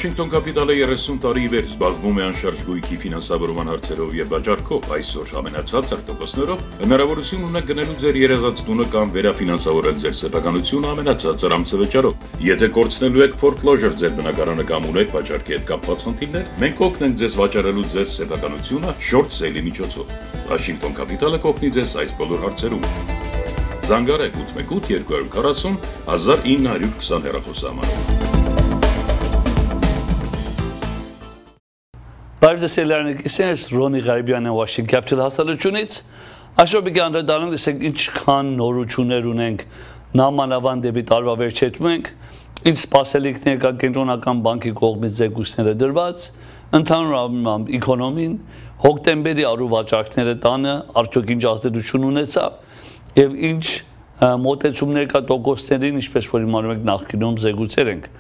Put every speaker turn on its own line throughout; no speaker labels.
Washington կապիտալը 30 տարի ի վեր զբաղվում է անշարժ գույքի ֆինանսավորման հարցերով եւ վաճառքով, այսօր ամենացածր տոկոսներով հնարավորություն ունեք գնելու ձեր երազած տունը կամ վերաֆինանսավորել ձեր սեփականությունը ամենացածր ամսվճարով։ Եթե կորցնելու եք foreclosure ձեր բնակարանը կամ ունեք վաճառքի հետ կապված խնդիրներ, մենք կօգնենք ձեզ վաճառելու ձեր սեփականությունը short sale-ի միջոցով։ Washington կապիտալը կօգնի ձեզ այս բոլոր հարցերում։ Զանգարեք 818 240 1920 հեռախոսահամարով։
Բարև ելարնիկներ, Ronnie Gharibian Washington Capital հասարակությունից այսօր պիտի անդրադառնանք տեսեք ինչքան նորություններ ունենք նամանավան դեպի տարվա վերջերում ենք ինչ սպասելիքներ կա կենտրոնական բանկի կողմից զեկույցները դրված ընդհանուր առմամբ էկոնոմին հոկտեմբերի առու վաճառքները տանը արդյոք ինչ ազդեցություն ունեցավ եւ ինչ մոտեցումներ կա տոկոսներին ինչպես որ իմանում եք նախկինում զեկույցեր ենք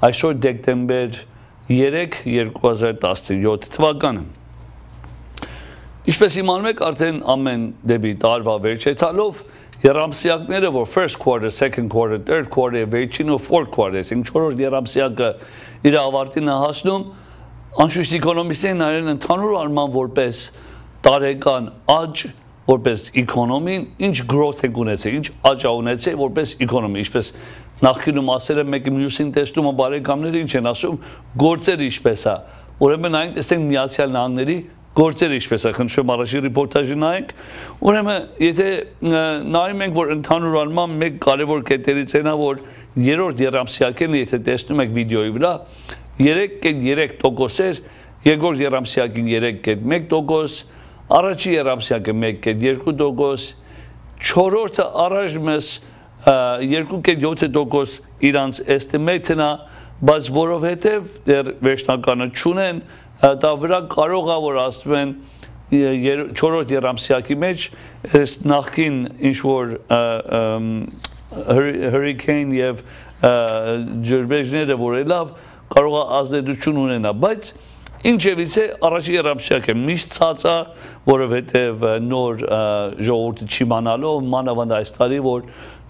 այսօր դեկտեմբեր 3-2017 թվականը Ինչպես իմանում եք արդեն ամեն դեպի տարվա վերջեցալով երամսյակները որ first quarter, second quarter, third quarter, վերջին ու fourth quarter, այսինքն չորրորդ երամսյակը իր ավարտին է հասնում անշուշտ էկոնոմիստներն արել ընդհանուր առմամբ որպես տարեկան աճ որպես էկոնոմին ինչ growth եք ունեցել, ինչ աճ ունեցել որպես էկոնոմի, ինչպես նախկինում ասել եմ մեկը մյուսին տեսնում ու բարեկամները ինչ են ասում, գործերը ինչպես է, ուրեմն այն տեսենք Միացյալ Նահանգների գործերը ինչպես է, խնդրեմ առաջի ռիպորտաժը նայենք, ուրեմն եթե նայում ենք որ ընդհանուր առմամբ մեկ կարևոր կետերից է նա որ երրորդ երամսյակին եթե տեսնում եք վիդեոյի վրա 3.3% էր, երկրորդ երամսյակին 3.1%, Առաջի երամսյակը 1.2%, չորրորդը առաջ մեզ 2.7% իրանց estimate-ն է, բայց որովհետև դեռ վերջնականը չունեն, դա վրա կարող է որ ասվեն չորրորդ երամսյակի մեջ նախքին ինչ-որ hurricane և ջրվեժները որ ելավ կարող է ազդեցություն ունենա, բայց Ինչևից է առաջի երամսյակը միշտ ցած է, որովհետև նոր ժողովուրդը չիմանալով մանավանդ այս տարի որ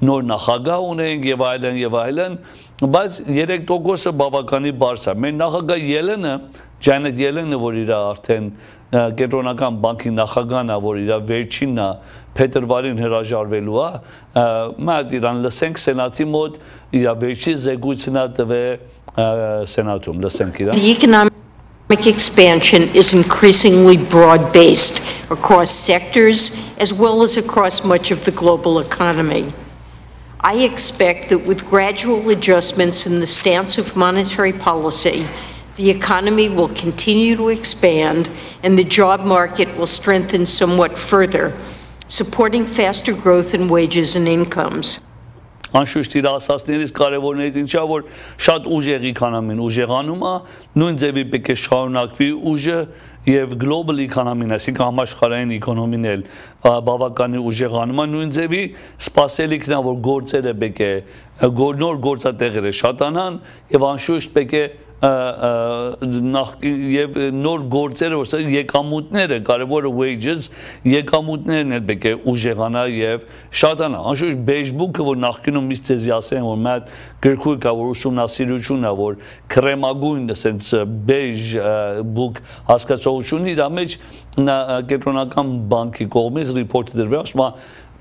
նոր նախագահ ունենք եւ այլն, բայց 3%-ը բավականին բարձր է։ Մեր նախագահ Ելենը, Ջանեթ Ելենը, որ իր արդեն կենտրոնական բանկի նախագահն է, որ իր վերջինն է, փետրվարին հրաժարվելու է, մատ իրան լսենք սենատի մոտ, իր վերջի զեկույցն է տվել սենատում, լսենք իրան։
Economic expansion is increasingly broad-based across sectors as well as across much of the global economy. I expect that with gradual adjustments in the stance of monetary policy, the economy will continue to expand and the job market will strengthen somewhat further, supporting faster growth in wages and incomes.
Անշուշտ իր ասածներից կարևորներից ինչա որ շատ ուժեղ էկոնոմին ուժեղանում է նույն ձևի պետք է շարունակվի ուժը եւ global economy-ն այսինքն համաշխարհային էկոնոմին էլ բավականին ուժեղանում է նույն ձևի սպասելիքն է որ գործերը պետք է նոր գործատեղերը շատանան եւ անշուշտ պետք է եւ նոր գործերը որ եկամուտները կարևորը wages եկամուտներն էլ պետք է ուժեղանա եւ շատանա անշուշտ beige book-ը որ նախկինում միշտ էզի ասեն որ մատ գրքույկ է որ ուսումնասիրություն է որ քրեմագույն ասենց beige book հասկացողությունն իր մեջ կենտրոնական բանկի կողմից ռիպորտը դրվել ասում է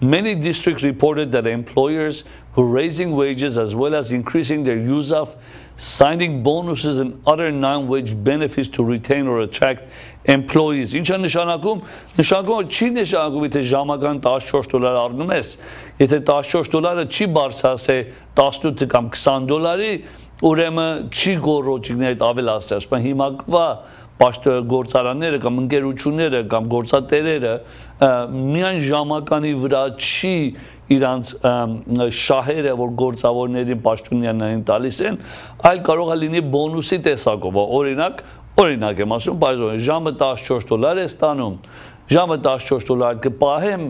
Many districts reported that employers were raising wages as well as increasing their use of signing bonuses and other non-wage benefits to retain or attract employees. Ինչ է նշանակում? Նշանակում չի նշանակում եթե ժամական $14 առնում ես, եթե $14 չի բարձրացե 18 կամ $20, ուրեմն չի գորոջիկներդ ավելացրել, ասում հիմա կվա գործարանները կամ ընկերությունները կամ գործատերերը միայն ժամականի վրա չի իրանց շահերը որ գործավորներին պաշտոնյաներին տալիս են այլ կարող է լինի բոնուսի տեսակով օրինակ եմ ասում բայց ժամը $14 է ստանում ժամը $14 կպահեմ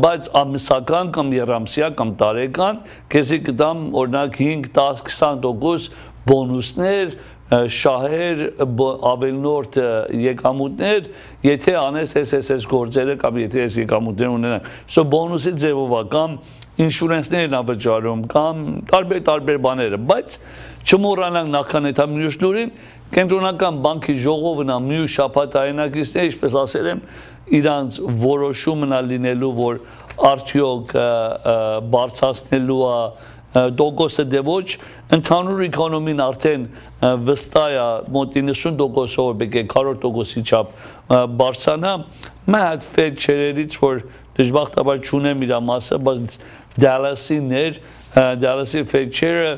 բայց ամսական կամ երամսյա կամ տարեկան քեզի կտամ օրինակ 5, 10, 20% բոնուսներ շահեր ավելնորդ եկամուտներ, եթե անես այս գործերը կամ եթե այս եկամուտներ ունենան։ So բոնուսի ձևով կամ ինշուրենսներն ավճարում կամ տարբեր բաները, բայց չմոռանանք նախքան այդ մյուսներին կենտրոնական բանկի ժողովն մյուս շաբաթ այնակիցներ, ինչպես ասել եմ, իրանց որոշումն լինելու, որ արդյոք բարձրացնելու տոկոսը դե ոչ, ընդհանուր էկոնոմին արդեն վստահ է մոտ 90%-ով պետք է 40%-ի չափ բարձրանա, մահատ ֆեդ չերերից, որ դժբախտաբար չունեմ իր մասը, բայց Դալասի ֆեդ չերը,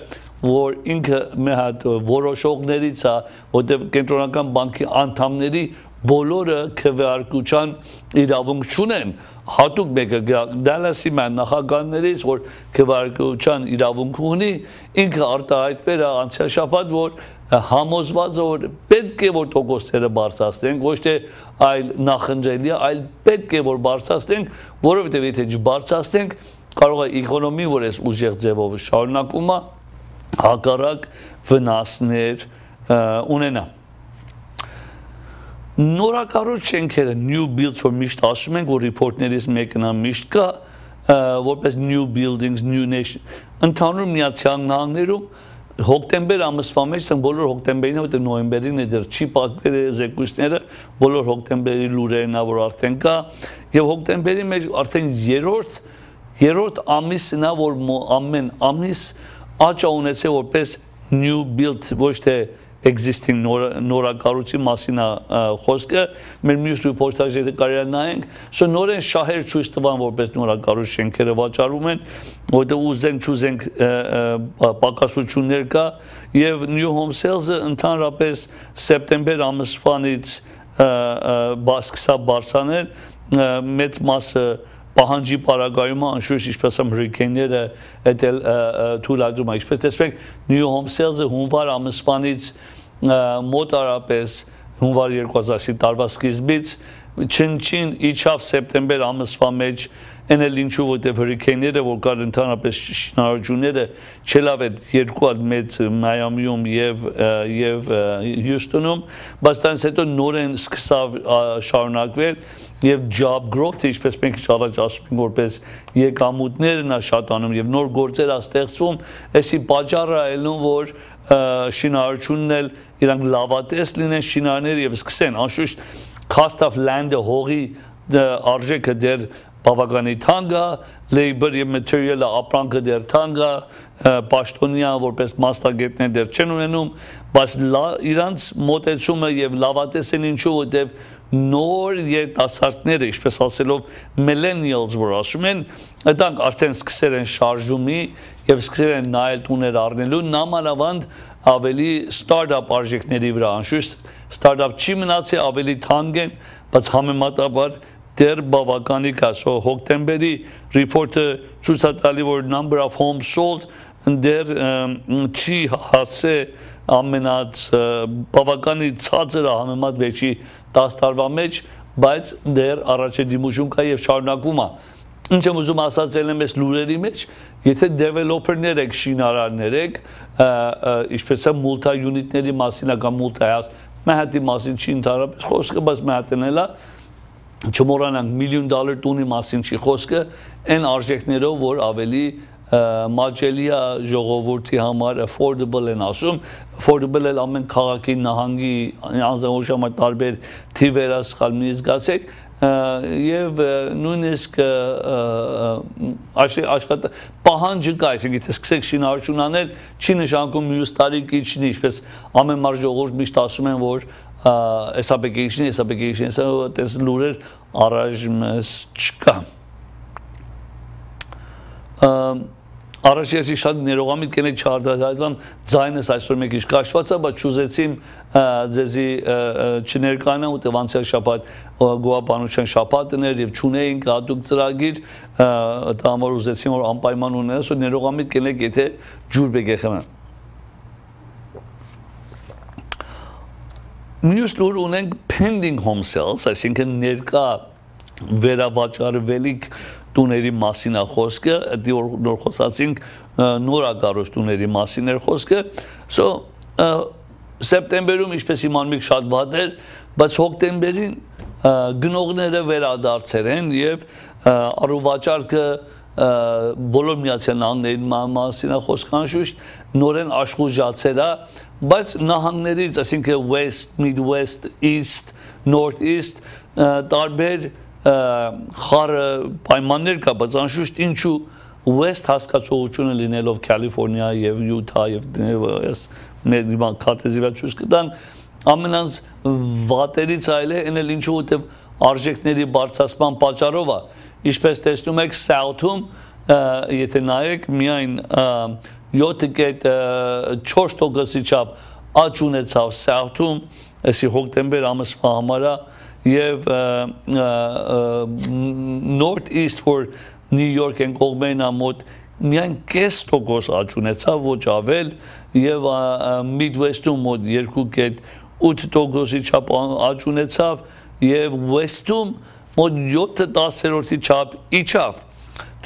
որ ինքը մահատ որոշողներից է, որտեղ կենտրոնական բանկի անդամների բոլորը քվեարկության իրավունք չունեն, հատուկ մեկը Դալասի նախագահներից, որ քվեարկության իրավունք ունի, ինքը արտահայտվել է անցյալ շաբաթ, որ համոզված է, որ պետք է որ տոկոսները բարձրացնենք, ոչ թե այլ նախընտրելի է, այլ պետք է որ բարձրացնենք, որովհետև եթե չբարձրացնենք, կարող է էկոնոմին, որ այս ուժեղ ձևով շարունակում է, հակառակ վնասներ ունենա։ Նորակառույց շենքերը new builds որ միշտ ասում ենք, որ report-ներից մեկն միշտ կա, որպես new buildings, new nation, ընդհանուր Միացյալ Նահանգներում հոկտեմբեր ամսվա մեջ, բոլոր հոկտեմբերին, որտեղ նոյեմբերին է դեռ չի պակվել զեկույցները, բոլոր հոկտեմբերի լուրերն որ արդեն կա, եւ հոկտեմբերի մեջ արդեն երրորդ ամիսն է, որ ամեն ամիս աճ ունեցել որպես new build, ոչ թե existing նորակառույցի մասին խոսքը, մեր մյուս ռեպորտաժները կարելի նայենք, so նորեն շահեր ցույց տվան, որպես նորակառույց շենքերը վաճառում են, որտեղ ուզենք չուզենք պակասություններ կա, եւ New Home Sales-ը ընդհանրապես սեպտեմբեր ամսվանից սկսա բարձրանել, մեծ մասը պահանջի պարագայումը անշուշտ ինչպես եմ հրրիկենները էտել թույլատրում է, ինչպես տեսնենք New Home Sales-ը հունվար ամսվանից մոտարապես հունվար 2020 տարվա սկիզբից չնչին իջավ սեպտեմբեր ամսվա մեջ այն էլ ինչու որտեղ հրրիկենները որ կար ընդհանրապես շինարարությունները չելավ այդ երկու հատ մեծ Մայամիում եւ Հյուսթոնում, բայց դրանից հետո նորեն սկսավ շարունակվել եւ job growth, ինչպես մենք առաջ ասում ենք, որպես եկամուտներն է շատանում եւ նոր գործեր է ստեղծվում, այսի պատճառը այլն որ շինարարությունն էլ իրանք լավատես լինեն շինարարները եւ սկսեն անշուշտ cost of land-ը հողի արժեքը դեռ բավականի թանկ է, labor եւ material-ը ապրանքը դեռ թանկ է, պաշտոնյան որպես մասնագետներ դեռ չեն ունենում, բայց իրանց մոտեցումը եւ լավատես են ինչու որտեւ նոր երիտասարդները, ինչպես ասելով millennials որ ասում են, այդանք արդեն սկսել են շարժումի եւ սկսել են նայել տուներ առնելու, նամանավանդ ավելի start-up արժեքների վրա, անշուշտ start-up չի մնացի, ավելի թանկ են, բայց համեմատաբար դեռ բավականի կա, so հոկտեմբերի ռիպորտը ցույց է տալի, որ number of homes sold դեռ չի հասել ամենած բավականի ցածր համեմատ վերջի 10 տարվա մեջ, բայց դեռ առաջադիմություն կա եւ շարունակվում է։ Ինչ եմ ուզում ասացել եմ այս լուրերի մեջ, եթե developer-ներ եք, շինարարներ եք, ինչպես է multi-unit-ների մասին կամ multi-house, մահատի մասին չի ընդհանրապես խոսքը, բայց մահատն էլ է, չմոռանանք $1 միլիոն տունի մասին չի խոսքը, այն արժեքներով, որ ավելի մաճելի է ժողովրդի համար affordable են ասում, affordable էլ ամեն քաղաքի նահանգի անձնավոր համար տարբեր թիվեր սխալ մի զգացեք, եւ նույնիսկ պահանջը կա, այսինքն եթե սկսեք շինարարություն անել, չի նշանակում մյուս տարի կիչնի, ինչպես ամեն մար ժողովուրդ միշտ ասում են, որ hesap ekeyişini tez լուրեր առայժմ չկա Առաջ ես շատ ներողամիտ կենեք չարտահայտվամ ձայնս այսօր մեկ ինչ կաշված է, բայց չուզեցիմ ձեզի չներկանամ, ուտև անցյալ շաբաթ գոհապանության շաբաթն էր եւ չունեինք հատուկ ծրագիր, դա համար ուզեցիմ որ անպայման ունենաս, ու ներողամիտ կենեք, եթե ջուր բեկեխեմ եմ։ Մյուս լուր ունենք pending home sales, այսինքն ներկա վերավաճառվելիք տուների մասին է խոսքը, նոր խոսացինք նորակառույց տուների մասին էր խոսքը, so սեպտեմբերում ինչպես իմանում եք շատ վատ էր, բայց հոկտեմբերին գնողները վերադարձել են եւ առուվաճառքը բոլոր Միացյալ Նահանգների մասին խոսքը անշուշտ նորեն աշխուժացել է, բայց նահանգներից, այսինքն West, Midwest, East, Northeast տարբեր խառը պայմաններ կա, բայց անշուշտ ինչու West հասկացողությունը լինելով Կալիֆոռնիա եւ Յուտա եւ մեր քարտեզի վրա ցույց կտան ամենից վատերից այլ է այն էլ ինչու որտեւ արժեքների բարձրացման պատճառով է ինչպես տեսնում եք South-ում եթե նայեք միայն 7.4%-ի չափ աճ ունեցավ South-ում այսի հոկտեմբեր ամսվա համար եւ North-East որ New York and կողմերն մոտ միայն 0.5% աճ ունեցավ, ոչ ավել, եւ Midwest-ում մոտ 2.8%-ի չափ աճ ունեցավ, եւ West-ում մոտ 7/10-ի չափ իջավ։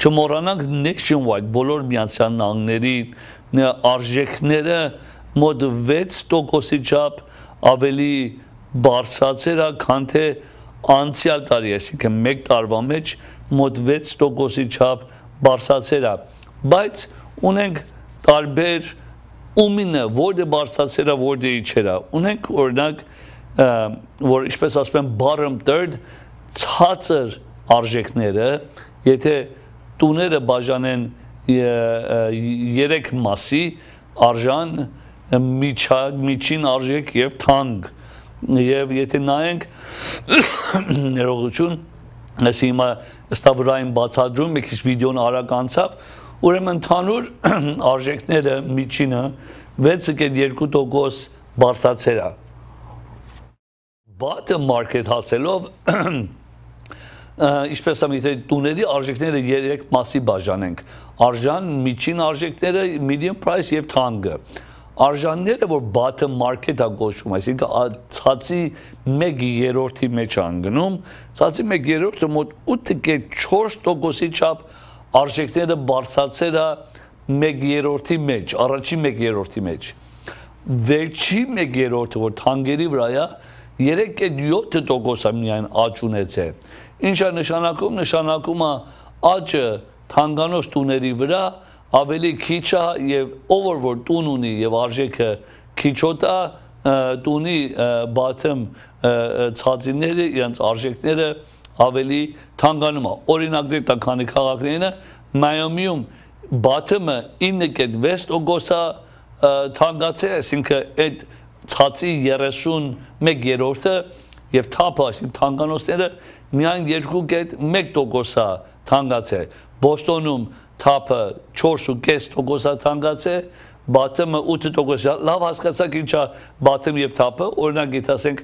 Չմոռանանք nationwide բոլոր Միացյալ Նահանգների արժեքները մոտ 6%-ի չափ ավելի բարձրացել է, քան թե անցյալ տարի, այսինքն մեկ տարվա մեջ մոտ 6%-ի չափ բարձրացել է, բայց ունենք տարբեր ումինը, որը բարձրացել է, որը իջել է, ունենք օրինակ, որ ինչպես ասում են bottom third, ցածր արժեքները, եթե տուները բաժանեն 3 մասի, արժան, միջին արժեք եւ թանկ, եւ եթե նայենք ներողություն Ես հիմա ստավրային բացադրում, մի քիչ վիդեոն արագ անցավ, ուրեմն ընդհանուր արժեքները միջինը 6.2% բարձրացել է։ Bottom market հասելով ինչպես ասեմ, եթե տուների արժեքները 3 մասի բաժանենք, արժան, միջին արժեքները, medium price եւ թանկը։ Արժանները, որ bottom market-ը գոչվում, այսինքն ցածի 1/3-ի մեջ անգնում, ցածի 1/3-ը մոտ 8.4%-ի չափ արժեքները բարձրացել է 1/3-ի մեջ, առաջին 1/3-ի մեջ։ Վերջի 1/3-ը, որ թանկերի վրա է, 3.7%-ը միայն աճ ունեցել։ Ինչ է նշանակում, նշանակում է աճը թանկանոց տուների վրա ավելի քիչ է եւ ով որ տուն ունի եւ արժեքը քիչոտ է տունի bottom ցածիները իրենց արժեքները ավելի թանկանում է օրինակ դե քանի քաղաքները Մայամիում bottom-ը 9.6% թանկացել այսինքն այդ ցածի 31/3-ը եւ top-ը այսինքն թանկանոցները միայն 2.1% թանկացել Բոստոնում Top-ը 4.5% թանկացել, bottom-ը 8%, լավ հասկացաք ինչա bottom եւ top-ը, օրինակ եթե ասենք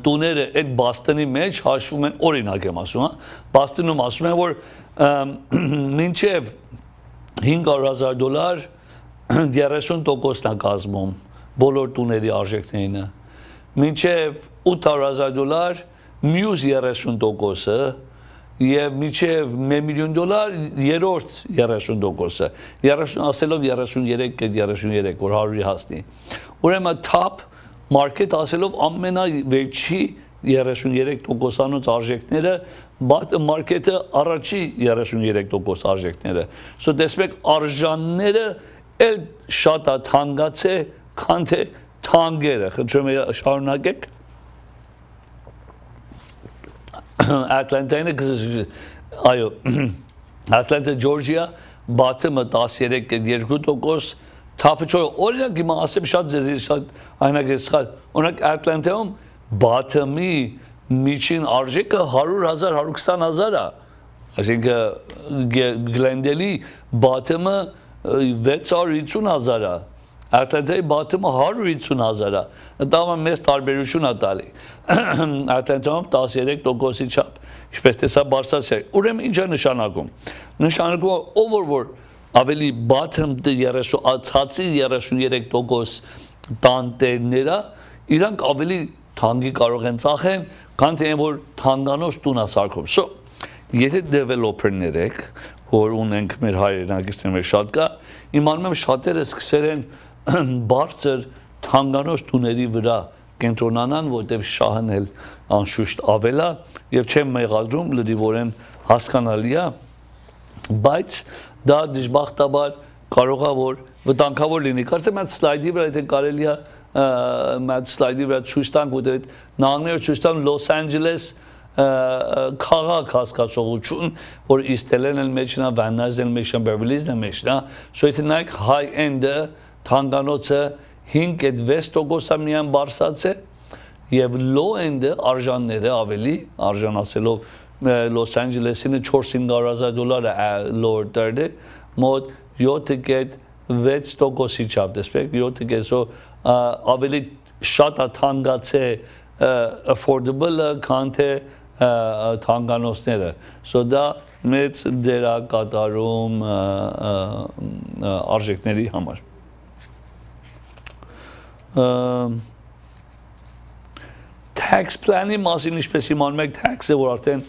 տուները այդ Boston-ի մեջ հաշվում են, օրինակ եմ ասում, Boston-ում ասում են, որ մինչև $500,000 30%-ն է կազմում բոլոր տուների արժեքներինը, մինչև $800,000 մյուս 30%-ը եւ միջև $1 միլիոն երրորդ 30%-ը 30 ասելով 33.33 որ 100-ի հասնի ուրեմն top market ասելով ամենավերջի 33%-անոց արժեքները bottom market-ը առաջի 33% արժեքները so տեսեք արժանները էլ շատ է թանկացել քան թե թանկերը խնդրում եմ շարունակեք Atlanta-ը այո Atlanta Georgia bottom-ը 13.2% top-ը 4 օրինակ հիմա ասեմ շատ ձեզ շատ այնագես սխալ օրինակ Atlanta-ում bottom-ի միջին արժեքը 100,000 120,000 է այսինքն Glendale-ի bottom-ը 650,000 է Atlanta-ի bottom-ը 150,000 է դա մեծ տարբերություն է տալի Atlanta-ում 13%-ի չափ ինչպես տեսա բարձրացել ուրեմն ինչ է նշանակում նշանակում ով որ ավելի bottom ցածի 33% տանտերները իրանք ավելի թանկի կարող են ծախեն քան թե որ թանկանոց տուն է սարքում so եթե developer-ներ եք որ ունենք մեր հայրենակիցները շատ կա իմանում եմ շատերը սկսել են բարձր թանկանոց տուների վրա կենտրոնանան, որտեղ շահն էլ անշուշտ ավելա եւ չեմ մեղադրում լրիվորեն հասկանալի է, բայց դա դժբախտաբար կարող է որ վտանգավոր լինի։ Կարծեմ այդ սլայդի վրա եթե կարելի է այդ սլայդի վրա ցույց տանք, որտեղ նահանգները ցույց տան Լոս Անջելես քաղաք հասկացողություն, որ Իսթելեն էլ մեջնա, Վաննայզն մեջնա, Բևերլիզն մեջնա, so եթե նայեք high end-ը թանկանոցը 5-6% միայն բարձած է եւ low end-ը արժանները ավելի արժանացելով Լոս Անջելեսինը $400,000 է lower third-ը մոտ 7.6%-ի չափ, տեսեք 7.6 ավելի շատ է թանկացե affordable-ը, քան թե թանկանոցները, so դա մեծ դեր է կատարում արժեքների համար։ Tax plan-ի մասին ինչպես իմանում եք, tax-ը որ արդեն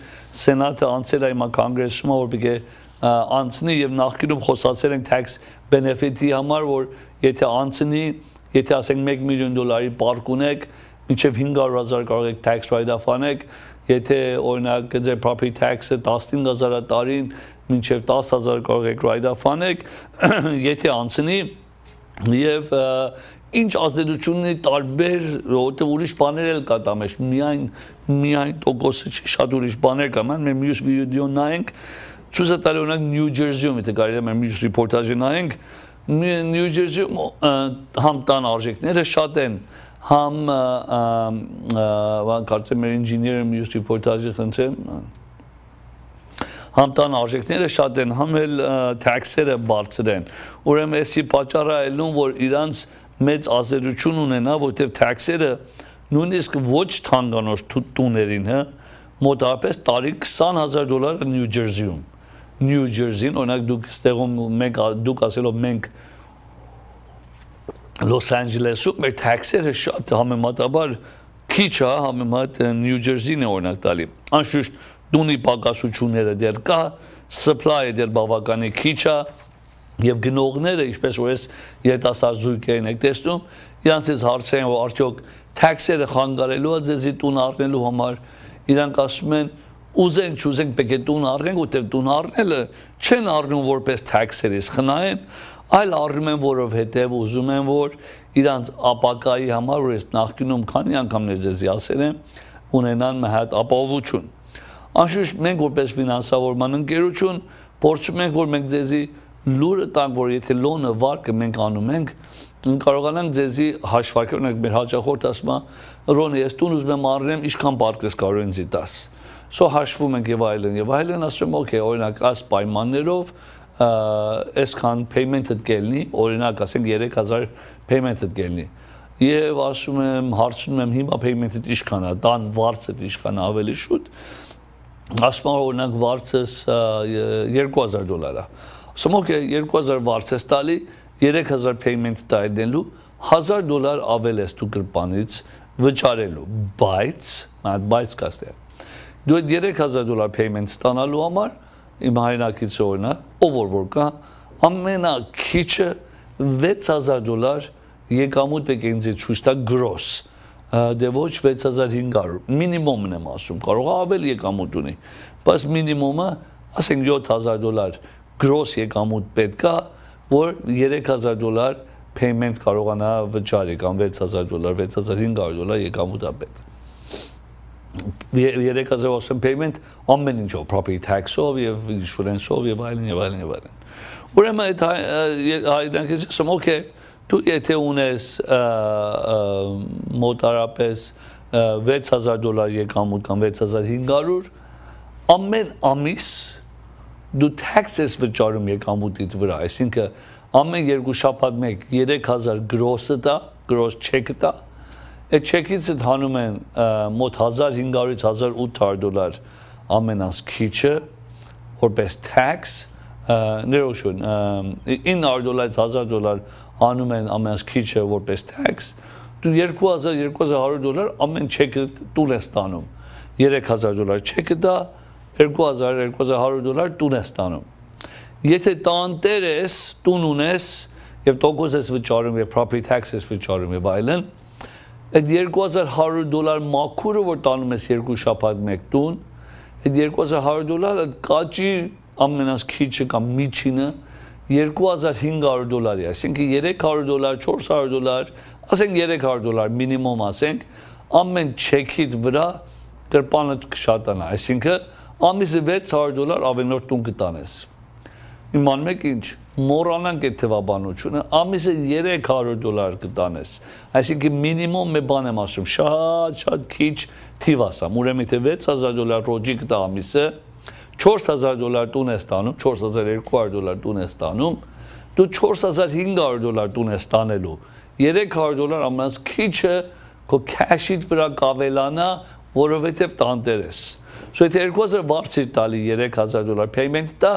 սենատը անցել է հիմա կոնգրեսում, որ պիտի անցնի եւ նախկինում խոսացել ենք tax benefit-ի համար, որ եթե անցնի, եթե ասենք $1 million պարկ ունեք, մինչև 500,000 կարող եք tax write-off անեք, եթե օրինակ ձեր property tax-ը 15,000 տարին, մինչև 10,000 կարող եք write-off անեք, եթե անցնի եւ ինչ ազդեցություն ունի տարբեր, որտեղ ուրիշ բաներ էլ կա դա մեջ, միայն տոկոսը չի, շատ ուրիշ բաներ կա, մենք մյուս վիդեո նայենք, ցույց է տալի օրինակ Նյու Ջերսիում, եթե կարելի է մեր մյուս ռիպորտաժը նայենք, Նյու Ջերսիում համ տան արժեքները շատ են, համ կարծեմ մեր ինժեները մյուս ռիպորտաժը խնդրեմ, համ տան արժեքները շատ են, համ էլ թաքսերը բարձր են, ուրեմն էսի պատճառը ելնում, որ իրանց մեծ ազդեցություն ունենա, որտեղ թաքսերը նույնիսկ ոչ թանկանոց տուներին, մոտավորապես տարի $20,000 Նյու Ջերսիում, Նյու Ջերսին, օրինակ դուք ստեղում դուք ասելով մենք Լոս Անջելեսում մեր թաքսերը շատ համեմատաբար քիչ է, համեմատ Նյու Ջերսին է օրինակ տալի, անշուշտ տունի պակասությունները դեռ կա, supply-ը դեռ բավականին քիչ է, եւ գնողները, ինչպես որ ես երիտասարդ զույգերին եք տեսնում, իրանցից հարցրեն, որ արդյոք թաքսերը խանգարելու է ձեզի տուն առնելու համար, իրանք ասում են, ուզենք, չուզենք պետք է տուն առնենք, որտեղ տուն առնելը չեն առնում որպես թաքսերից խնայեն, այլ առնում են, որովհետև ուզում են, որ իրանց ապակայի համար, որ ես նախկինում քանի անգամներ ձեզի ասել եմ, ունենան մի հատ ապահովություն։ Անշուշտ մենք որպես ֆինանսավորման ընկերություն փորձում ենք, որ մենք ձեզի լուրը տանք, որ եթե լոնը վարկը մենք անում ենք, կարողանանք ձեզի հաշվարկել, օրինակ մեր հաճախորդ ասում է, Ռոնի, ես տուն ուզում եմ առնեմ, ինչքան պարտք ես կարող ինձի տաս։ So հաշվում ենք եւ այլն, ասում եմ, օքեյ, օրինակ այս պայմաններով այսքան payment-ը կելնի, օրինակ ասենք 3,000 payment-ը կելնի։ Եվ ասում եմ, հարցնում եմ հիմա payment-ը ինչքան է, տան վարձը ինչքան է ավելի շուտ։ Ասում եմ, օրինակ վարձս $2,000 է։ Ասում օքեյ, 2,000 վարձ ես տալի, 3,000 payment տա դելու, $1,000 ավել ես դու գրպանից վճարելու, բայց կաստե։ Դու այդ $3,000 payment ստանալու համար իմ հայրենակից օրինակ, ով որ կա, ամենաքիչը $6,000 եկամուտ պետք է ինձ ցույց տա gross, դե ոչ 6,500, մինիմումն եմ ասում, կարող է ավել եկամուտ ունի, բայց մինիմումը, ասենք $7,000 gross եկամուտ պետք է, որ $3,000 payment կարողանա վճարի, կամ $6,000, $6,500 եկամուտ է պետք։ 3,000 payment ամեն ինչով, property tax-ով եւ insurance-ով եւ այլն։ Ուրեմն այդ հայրենիքից ասում, օքեյ, դու եթե ունես մոտարապես $6,000 եկամուտ կամ 6,500, ամեն ամիս դու tax ես վճարում եկամուտիդ վրա, այսինքն ամեն երկու շաբաթ մեկ 3,000 gross-ը տա, gross check-ը տա, այդ check-ից հանում են մոտ $1,500-ից $1,800 ամենաս քիչը, որպես tax, ներողություն, $900-ից $1,000 հանում են ամենաս քիչը որպես tax, դու $2,000-2,100 ամեն check-ը տուն ես տանում, $3,000 check-ը տա, $2,000-2,100 տուն ես տանում։ Եթե տան տեր ես, տուն ունես, եւ տոկոս ես վճարում եւ property tax ես վճարում եւ այլն, այդ $2100 մաքուրը որ տանում ես 2 շաբաթ մեկ տուն, այդ $2100 կաճի ամենից քիչը կամ միջինը $2500 է, այսինքն $300, $400, ասենք $300 մինիմում ասենք, ամեն չեքիդ վրա գրպանը կշատանա, այսինքն ամիսը $600 ավելորդ տուն կտանես։ Իմանում եք ինչ, մոռանանք այդ թվաբանությունը, ամիսը $300 կտանես, այսինքն մինիմում մի բան եմ ասում, շատ քիչ թիվ ասամ, ուրեմն թե $6000 ռոջի կտա ամիսը, $4000 տուն ես տանում, $4200 տուն ես տանում, դու $4500 տուն ես տանելու, $300 ամենից քիչը քո քաշիդ վրա կավելանա, որովհետև տանտեր ես։ Սո եթե 2000 վարձի տալի $3000 payment տա,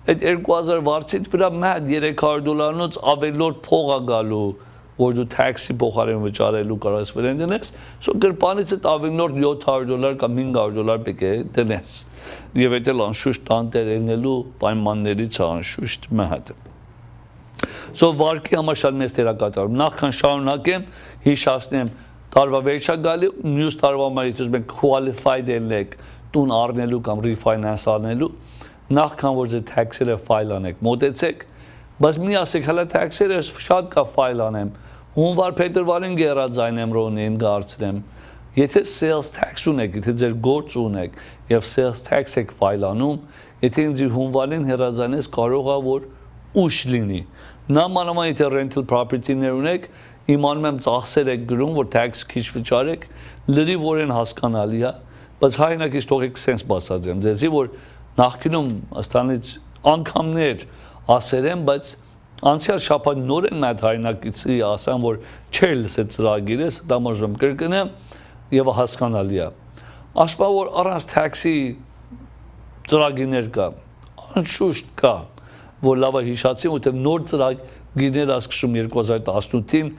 այդ 2000 վարձից վրա մատ $300-նոց ավելորդ փող է գալու, որ դու tax-ի փոխարեն վճարելու կարող ես վրան դնես, սո գրպանից այդ ավելորդ $700 կամ $500 պետք է դնես։ Եվ այդ էլ անշուշտ տանտեր ելնելու պայմաններից է անշուշտ մատ։ Սո վարկի համար շատ մեծ դերակատարում։ Նախքան շարունակեմ, հիշացնեմ, տարվա վերջա գալի, մյուս տարվա համար եթե մենք qualified ելնեք տուն առնելու կամ refinance առնելու, նախքան որ ձեր tax-երը file անեք, մոտեցեք, բայց մի ասեք հələ tax-երը շատ կա file անեմ, հունվար փետրվարին գերաձայնեմ Ronnie-ին գարցնեմ, եթե sales tax ունեք, եթե ձեր գործ ունեք եւ sales tax եք file անում, եթե ինձ հունվարին հերաձայնես կարող է որ ուշ լինի։ Նամանավան եթե rental property-ներ ունեք, իմանում եմ ծախսեր եք գրում, որ tax քիչ վճարեք, լրիվորեն հասկանալի է, բայց հայնակից թողեք sense բացատրեմ, ձեզի որ նախկինում աստանից անգամներ ասեր եմ, բայց անցյալ շաբաթ նոր են այդ հայնակիցի ասան, որ չէր լսել ծրագիրը, դա մոժում կրկնեմ եւ հասկանալի է։ Ասպա որ առանց tax-ի ծրագիրներ կա, անշուշտ կա, որ լավ է հիշացի, որտեղ նոր ծրագիրներ ասկշում 2018-ին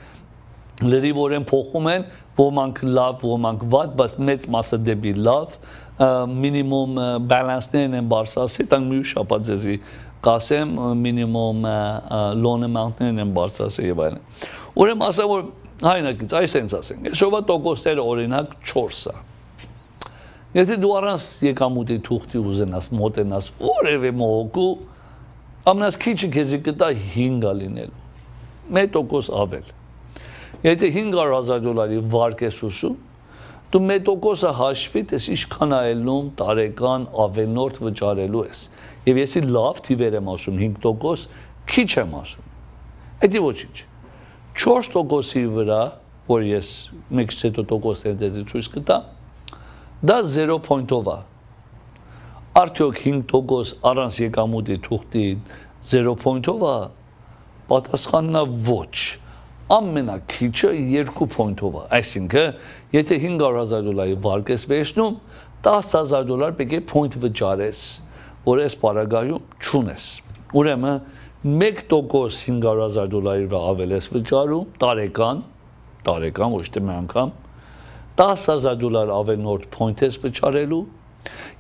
լրիվորեն փոխում են, ոմանք լավ, ոմանք վատ, բայց մեծ մասը դեպի լավ, մինիմում բալանսներն են բարձրացի, տանք մի շաբաթ ձեզի կասեմ, մինիմում loan amount-ներն են բարձրացի եւ այլն։ Ուրեմն ասեմ որ հայնակից այս sense ասենք, այսօրվա տոկոսները օրինակ 4-ը։ Եթե դու առանց եկամուտի թուղթի ուզենաս մոտենաս որևէ մողոքու, ամենից քիչը քեզի կտա 5-ը լինելու, 1% ավել։ Եթե $500,000 վարկ ես ուշում, դու 1%-ը հաշվի, տես ինչքան այլում տարեկան ավելորդ վճարելու ես։ Եվ եսի լավ թիվեր եմ ասում, 5%, քիչ եմ ասում։ Էդի ոչինչ։ 4%-ի վրա, որ ես մեկ շետո տոկոս են ձեզի ցույց կտա, դա 0 point-ով է։ Արդյոք 5% առանց եկամուտի թուղթին 0 point-ով է, պատասխանն է ոչ։ Ամենակիչը 2 point-ով է, այսինքն, եթե $500,000 վարկ ես վերցնում, $10,000 պետք է point վճարես, որ այս պարագայում չունես։ Ուրեմն 1% $500,000 վրա ավել ես վճարում, տարեկան, ոչ թե մի անգամ, $10,000 ավելորդ point ես վճարելու,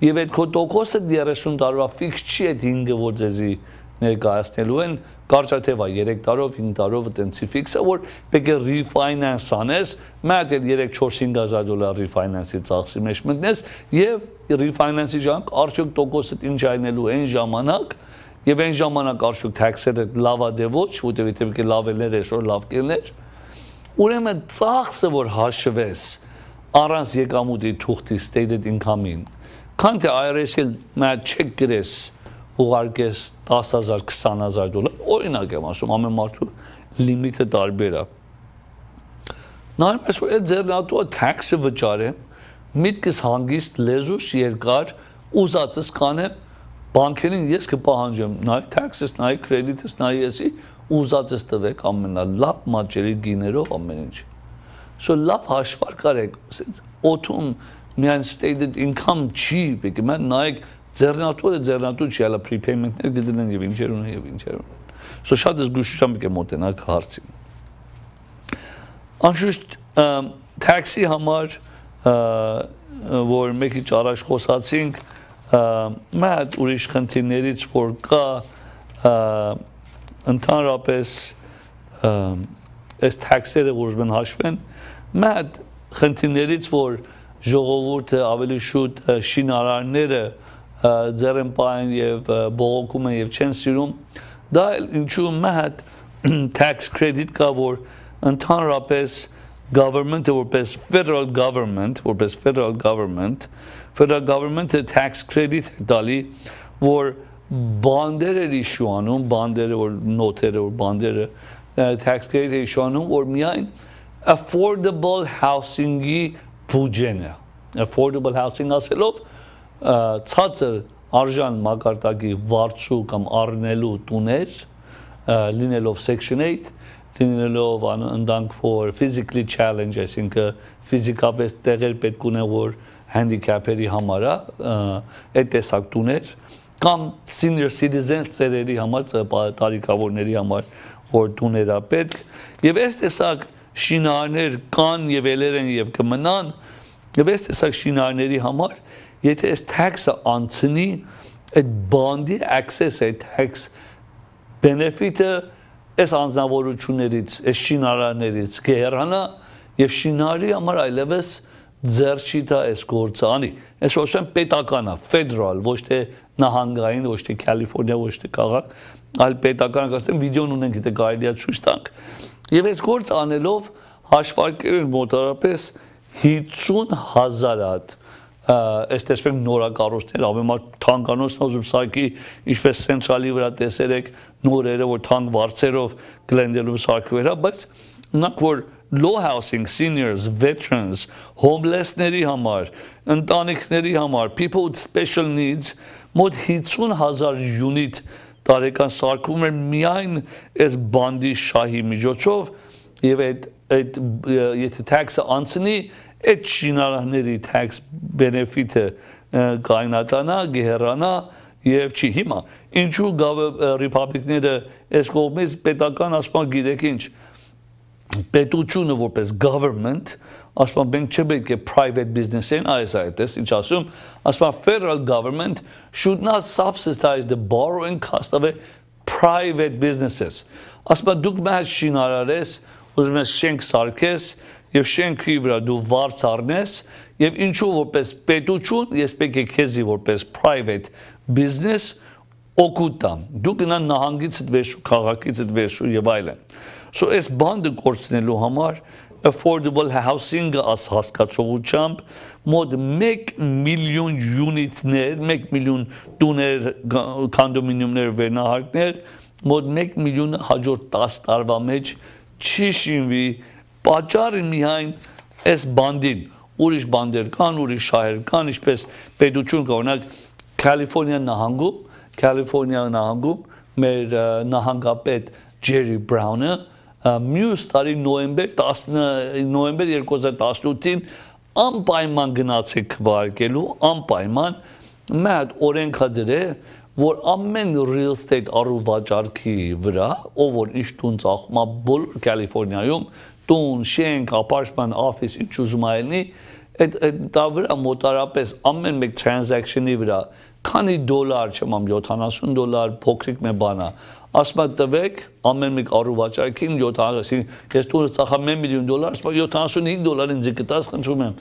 եւ այդ քո տոկոսը 30 տարվա ֆիքս չի այդ 5-ը որ ձեզի ներկայացնելու են, կարճատև է 3 տարով, 5 տարով այդենցի ֆիքսը, որ պետք է refinance անես, մատ էլ 3-4-5,000 refinance-ի ծախսի մեջ մտնես եւ refinance-ի ժամանակ արդյոք տոկոսը ինչ այնելու այն ժամանակ եւ այն ժամանակ արդյոք tax-երը լավ է դե ոչ, որտեղ եթե պետք է լավ ելներ, այսօր լավ կելներ։ Ուրեմն ծախսը որ հաշվես առանց եկամուտի թուղթի stated income-ին, քան թե IRS-ին մատ չեք գրես ուղարկես $10,000, $20,000, օրինակ եմ ասում, ամեն մարդու լիմիտը տարբեր է։ Նայում ես որ այդ ձեռնատուը tax-ը վճարեմ, միտքս հանգիստ լեզուս երկար, ուզածս կանեմ, բանկերին ես կպահանջեմ, նայ tax-ս, նայ credit-ս, նայ եսի, ուզածս տվեք ամենալավ մատչելի գիներով ամեն ինչ։ Սո լավ հաշվարկ արեք, օթում միայն stated income չի, պետք է նայեք ձեռնատու չի, հələ prepayment-ներ գդրեն եւ ինչեր ունեն։ Սո շատ զգուշությամբ պետք է մոտենաք հարցին։ Անշուշտ tax-ի համար, որ մեկ քիչ առաջ խոսացինք, մատ ուրիշ խնդիրներից որ կա ընդհանրապես այս tax-երը որ ուզում են հաշվեն, մեծ խնդիրներից որ ժողովուրդը ավելի շուտ շինարարները ձեռն պահեն եւ բողոքում են եւ չեն սիրում, դա ինչու մեծ tax credit կա որ ընդհանրապես government-ը որպես federal government-ը tax credit տալի որ բանդեր էր իշուանում, բանդերը որ նոթերը որ բանդերը tax credit է իշուանում որ միայն affordable housing-ի բյուջեն է affordable housing ասելով ցածր արժան մակարդակի վարձու կամ առնելու տուներ լինելով section 8 լինելով ընդանք for physically challenge այսինքն ֆիզիկապես տեղեր պետք ունեն որ handicap-երի համար է այդ տեսակ տուներ կամ senior citizens ծերերի համար տարիքավորների համար որ տուներ է պետք եւ այս տեսակ շինարարներ կան եւ ելեր են եւ կմնան եւ այս տեսակ շինարարների համար եթե այս tax-ը անցնի այդ բանդի access այդ tax benefit-ը այս անձնավորություններից այս շինարարներից կհեռանա եւ շինարարի համար այլևս ձեռ չի տա այս գործը անի այս ոչեն պետական է federal ոչ թե նահանգային ոչ թե Կալիֆոռնիա ոչ թե քաղաք այլ պետական ասեմ վիդեոն ունենք դե կարելի է ցույց տանք եւ այս գործը անելով հաշվարկել մոտարապես 50,000 հատ այս տեսեք նորակառույցներ ամենամար թանկանոցն ուզում սարքի ինչպես ցենտրալի վրա տեսել եք նորերը որ թանկ վարձերով գլենդելում սարքվերա բայց նակ որ low housing seniors veterans homeless-ների համար ընտանիքների համար people with special needs մոտ 50,000 unit տարեկան սարքում էր միայն այս բանդի շահի միջոցով եւ այդ եթե tax-ը անցնի այդ շինարարների tax benefit-ը կայնատանա գեհրանա եւ չի հիմա ինչու ռիփաբլիկները այս կողմից պետական ասում գիտեք ինչ պետությունը որպես government ասում մենք չպետք է private business-ին այս այդպես ինչ ասում federal government should not subsidize the borrowing cost of private businesses ասում դուք մեծ շինարար ես ուզում ես շենք սարքես եւ շենքի վրա դու վարձ առնես եւ ինչու որպես պետություն ես պետք է քեզի որպես private business օգուտամ դու գնա նահանգից դվեշու քաղաքից դվեշու եւ այլն so այս բանդը կորցնելու համար affordable housing-ը հասկացողությամբ մոտ 1 միլիոն unit-ներ 1 միլիոն տուներ կոնդոմինիումներ վերնահարկներ մոտ 1 միլիոնը հաջորդ 10 տարվա մեջ չի շինվի պատճառը միայն այս բանդին ուրիշ բանդեր կան ուրիշ շահեր կան ինչպես պետություն կա օրինակ Կալիֆոռնիա նահանգում մեր նահանգապետ Ջերի Բրաունը մյուս տարի նոյեմբեր 2018-ին անպայման գնացեք քվարկելու անպայման մեծ օրենքա դրե որ ամեն real estate առուվաճառքի վրա ով որ ինչ տուն ծախում է բոլոր Կալիֆոռնիայում տուն, շենք, ապարտման, office ինչ ուզում այլնի դա վրա մոտարապես ամեն մեկ transaction-ի վրա քանի դոլար չեմ $70 փոքրիկ մի բան է ասում տվեք ամեն մեկ առուվաճառքին 70 ես տունը ծախամ $1 միլիոն $75 ինձ կտաս խնդրում եմ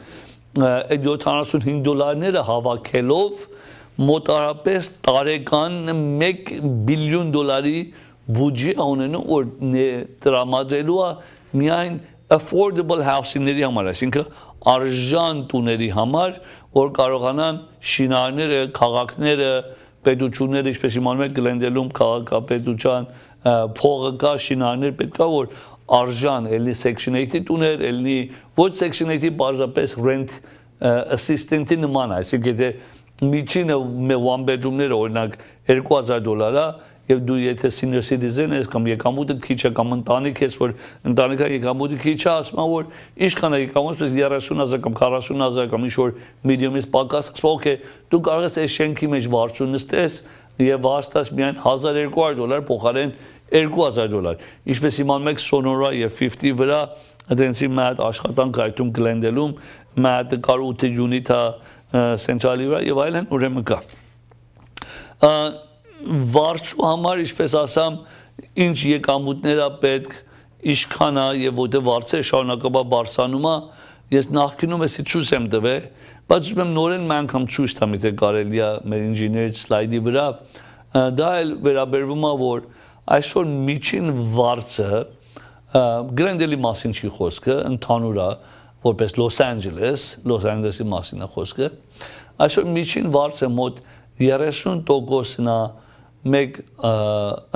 այդ $75 հավաքելով մոտարապես տարեկան $1 բիլիոն բյուջե ունենում որ տրամադրելու է միայն affordable housing-ների համար այսինքն արժան տուների համար որ կարողանան շինարարները քաղաքները պետությունները ինչպես իմանում եք գլենդելում քաղաքապետության փողը կա շինարարներ պետք է որ արժան էլի section 8-ի տուներ էլի ոչ section 8-ի բարձրապես rent assistant-ի նման այսինքն եթե միջինը one bedroom-ները օրինակ $2,000 է եւ դու եթե senior citizen ես կամ եկամուտը քիչ է կամ ընտանիք ես որ ընտանիքը եկամուտը քիչ է ասում որ ինչքան է եկամուտը 30,000 կամ 40,000 կամ ինչ որ medium-ից պակաս ասում օքեյ դու կարող ես այս շենքի մեջ վարձու նստես եւ վարձտաս միայն $1,200 փոխարեն $2,000 ինչպես իմանում եք Sonora եւ 50 վրա այդենցի մեծ աշխատանք այդում գլենդելում մեծ կար 8 unit-ը central-ի վրա եւ այլն ուրեմն կա վարձու համար ինչպես ասամ ինչ եկամուտներ է պետք Ishkana եւ որտեղ վարձը շարունակաբար բարձրանում է, ես նախկինում էսի ցույց եմ տվել, բայց ուզում եմ նորեն մի անգամ ցույց տամ, եթե կարելի է մեր ինժեների սլայդի վրա, դա էլ վերաբերվում է, որ այսօր միջին վարձը Գրենդելի մասին չի խոսքը, ընդհանուր է, որպես Լոս Անջելեսի մասին է խոսքը, այսօր միջին վարձը մոտ 30%-ն է մեկ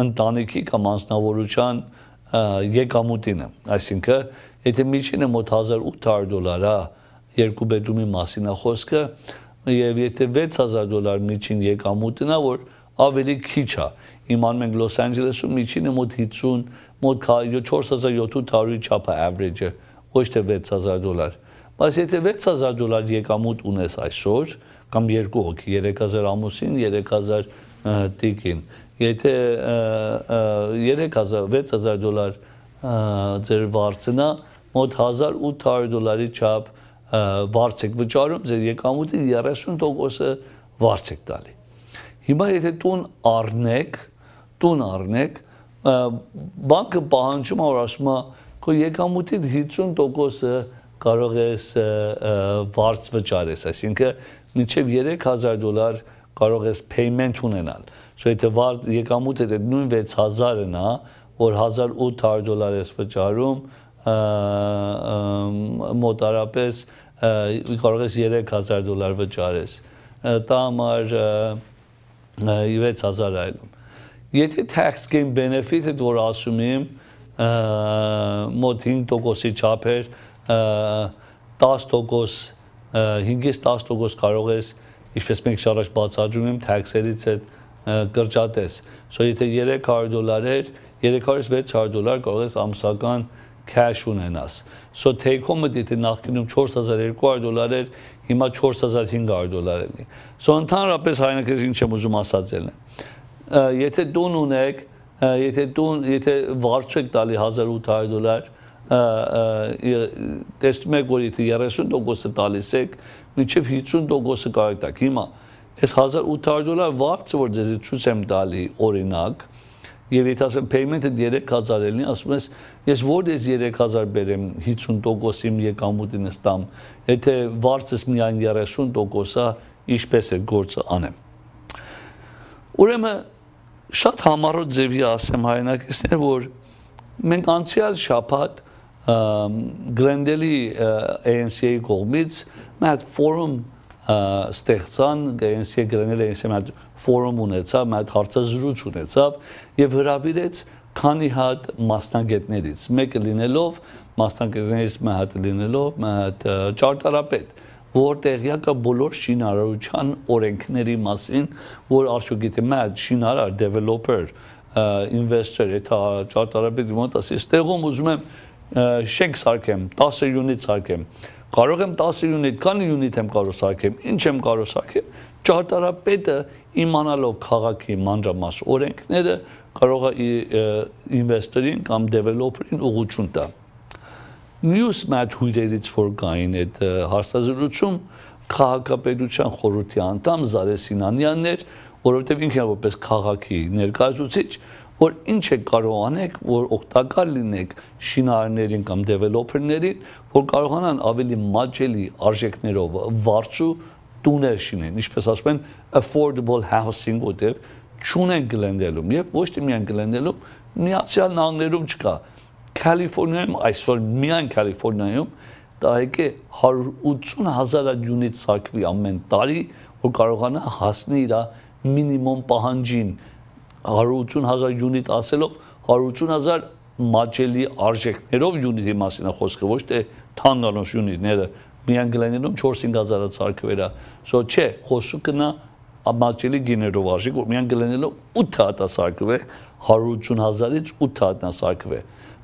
ընտանիքի կամ անձնավորության եկամուտինը, այսինքն, եթե միջինը մոտ $1,800 է, երկու բեդրումի մասին է խոսքը, եւ եթե $6,000 միջին եկամուտն է, որ ավելի քիչ է, իմանում ենք Լոս Անջելեսում միջինը մոտ 50, մոտ $4,700-ի չափ է average-ը, ոչ թե $6,000, բայց եթե $6,000 եկամուտ ունես այսօր, կամ երկու հոգի, 3,000 ամուսին, 3,000 տիկին, եթե $6,000 ձեր վարձնա, մոտ $1,800-ի չափ վարձ եք վճարում, ձեր եկամուտի 30%-ը վարձ եք տալի։ Հիմա եթե տուն առնեք, բանկը պահանջում է, որ ասում է, քո եկամուտի 50%-ը կարող ես վարձ վճարես, այսինքն մինչև $3,000 կարող ես payment ունենալ։ Եթե եկամուտը նույն 6,000-ն է, որ $1,800 ես վճարում, մոտարապես կարող ես $3,000 վճարես, դա համար 6,000 այլում։ Եթե tax gain benefit-ը, որ ասում եմ, մոտ 5%-ի չափ էր, 10%, 5-ից 10% կարող ես, ինչպես մենք շարժ բացատրում եմ, tax-երից կրճատես։ Եթե $300 էր, $300-ից $600 կարող ես ամսական cash ունենաս։ Take home-ը դիտի նախկինում $4,200 էր, հիմա $4,500 է։ Ընդհանրապես հայրենակից ինչ եմ ուզում ասած ելն է։ Եթե տուն ունեք, եթե վարձ եք տալի $1,800, տեսնում եք, որ եթե 30%-ը տալիս եք, մինչև 50%-ը կարող եք տաք։ Հիմա, այս $1,800 վարձը, որ ձեզի ցույց եմ տալի օրինակ, եւ եթե ասեմ payment-ը 3,000 լինի, ասում ես, ես որտե՞ղ 3,000 բերեմ 50% իմ եկամուտինս տամ, եթե վարձս միայն 30%-ա, ինչպես է գործը անեմ։ Ուրեմն շատ համառոտ ձևի ասեմ հայրենակիցներ, որ մենք անցյալ շաբաթ Գրենդելի ANC-ի կողմից մի հատ ֆորում ստեղծան, Գրենդելի ANC-ը մի հատ ֆորում ունեցավ, մի հատ հարցազրույց ունեցավ եւ հրավիրեց քանի հատ մասնագետներից, մեկը լինելով մասնագետներից մի հատ լինելով, մի հատ ճարտարապետ, որ տեղյակ է բոլոր շինարարության օրենքների մասին, որ արդյոք եթե մի հատ շինարար, developer, investor, եթե ճարտարապետի մոտ ասի, ստեղում ուզում եմ շենք սարքեմ, 10 յունիտ սարքեմ, կարող եմ 10 յունիտ, քանի յունիտ եմ կարող սարքեմ, ինչ եմ կարող սարքեմ, ճարտարապետը իմանալով քաղաքի մանրամաս օրենքները կարող է ինվեստորին կամ developer-ին ուղղություն տա։ Մյուս մատ հյուրերից որ կային այդ հարցազրույցում քաղաքապետության խորհրդի անդամ Զարե Սինանյանն էր, որովհետև ինքն որպես քաղաքի ներկայացուցիչ, որ ինչ է կարող անեք, որ օգտակար լինեք շինարարներին կամ developer-ներին, որ կարողանան ավելի մատչելի արժեքներով վարձու տուներ շինեն, ինչպես ասում են affordable housing, որտեղ չունեն Գլենդելում եւ ոչ թե միայն Գլենդելում, Միացյալ Նահանգներում չկա։ Կալիֆոռնիայում, այսօր միայն Կալիֆոռնիայում տահեկե 180,000 յունիտ սարքվի ամեն տարի, որ կարողանա հասնի իր մինիմում պահանջին 180,000 յունիտ ասելով 180,000 մատչելի արժեքներով յունիտի մասին է խոսքը, ոչ թե թանկանոց յունիտները միայն Գլենդելում 4-5,000 սարքվերա, չէ, խոսքը նա մատչելի գիներով արժեք, որ միայն Գլենդելում 8 հատ է սարքվե, 180,000-ից 8 հատ է սարքվե,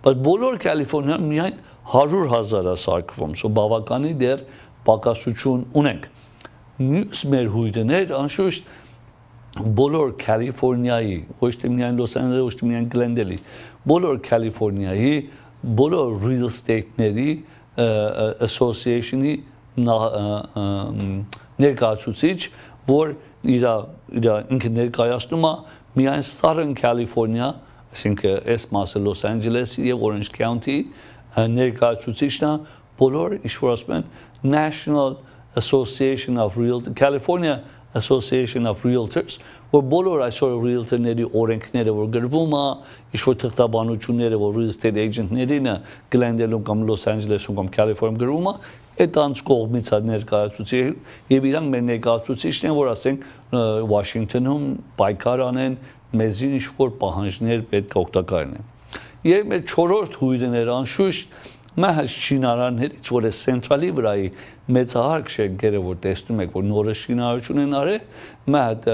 բայց բոլոր Կալիֆոռնիայում միայն 100,000 է սարքվում, բավականին դեռ պակասություն ունենք։ Մյուս մեր հյուրեր անշուշտ բոլոր Կալիֆոռնիայի, ոչ թե միայն Լոս Անջելեսի, ոչ թե միայն Գլենդելի, բոլոր Կալիֆոռնիայի, բոլոր real estate-ների association-ի ներկայացուցիչ, որ իր ինքը ներկայացնում է միայն Southern California, այսինքն այս մասը Los Angeles եւ Orange County ներկայացուցիչն է բոլոր ինչ որ ասում են National Association of Realtors, California Association of Realtors, որ բոլոր այսօր realtor-ների օրենքները որ գրվում է, ինչ որ թղթաբանությունները որ real estate agent-ներին Glendale-ում կամ Los Angeles-ում կամ California-ում գրվում է, այդ անց կողմից է ներկայացուցիչ եւ իրանք մեր ներկայացուցիչն են, որ ասենք Washington-ում պայքար անեն, մեզին ինչ որ պահանջներ պետք է օգտակար լինեն։ Եվ մեր 4-րդ հյուրն էր անշուշտ Մահ շինարաններից, որ է Սենտրալի վրայի մեծահարկ շենքերը, որ տեսնում եք, որ նորը շինարարություն են արել, մահ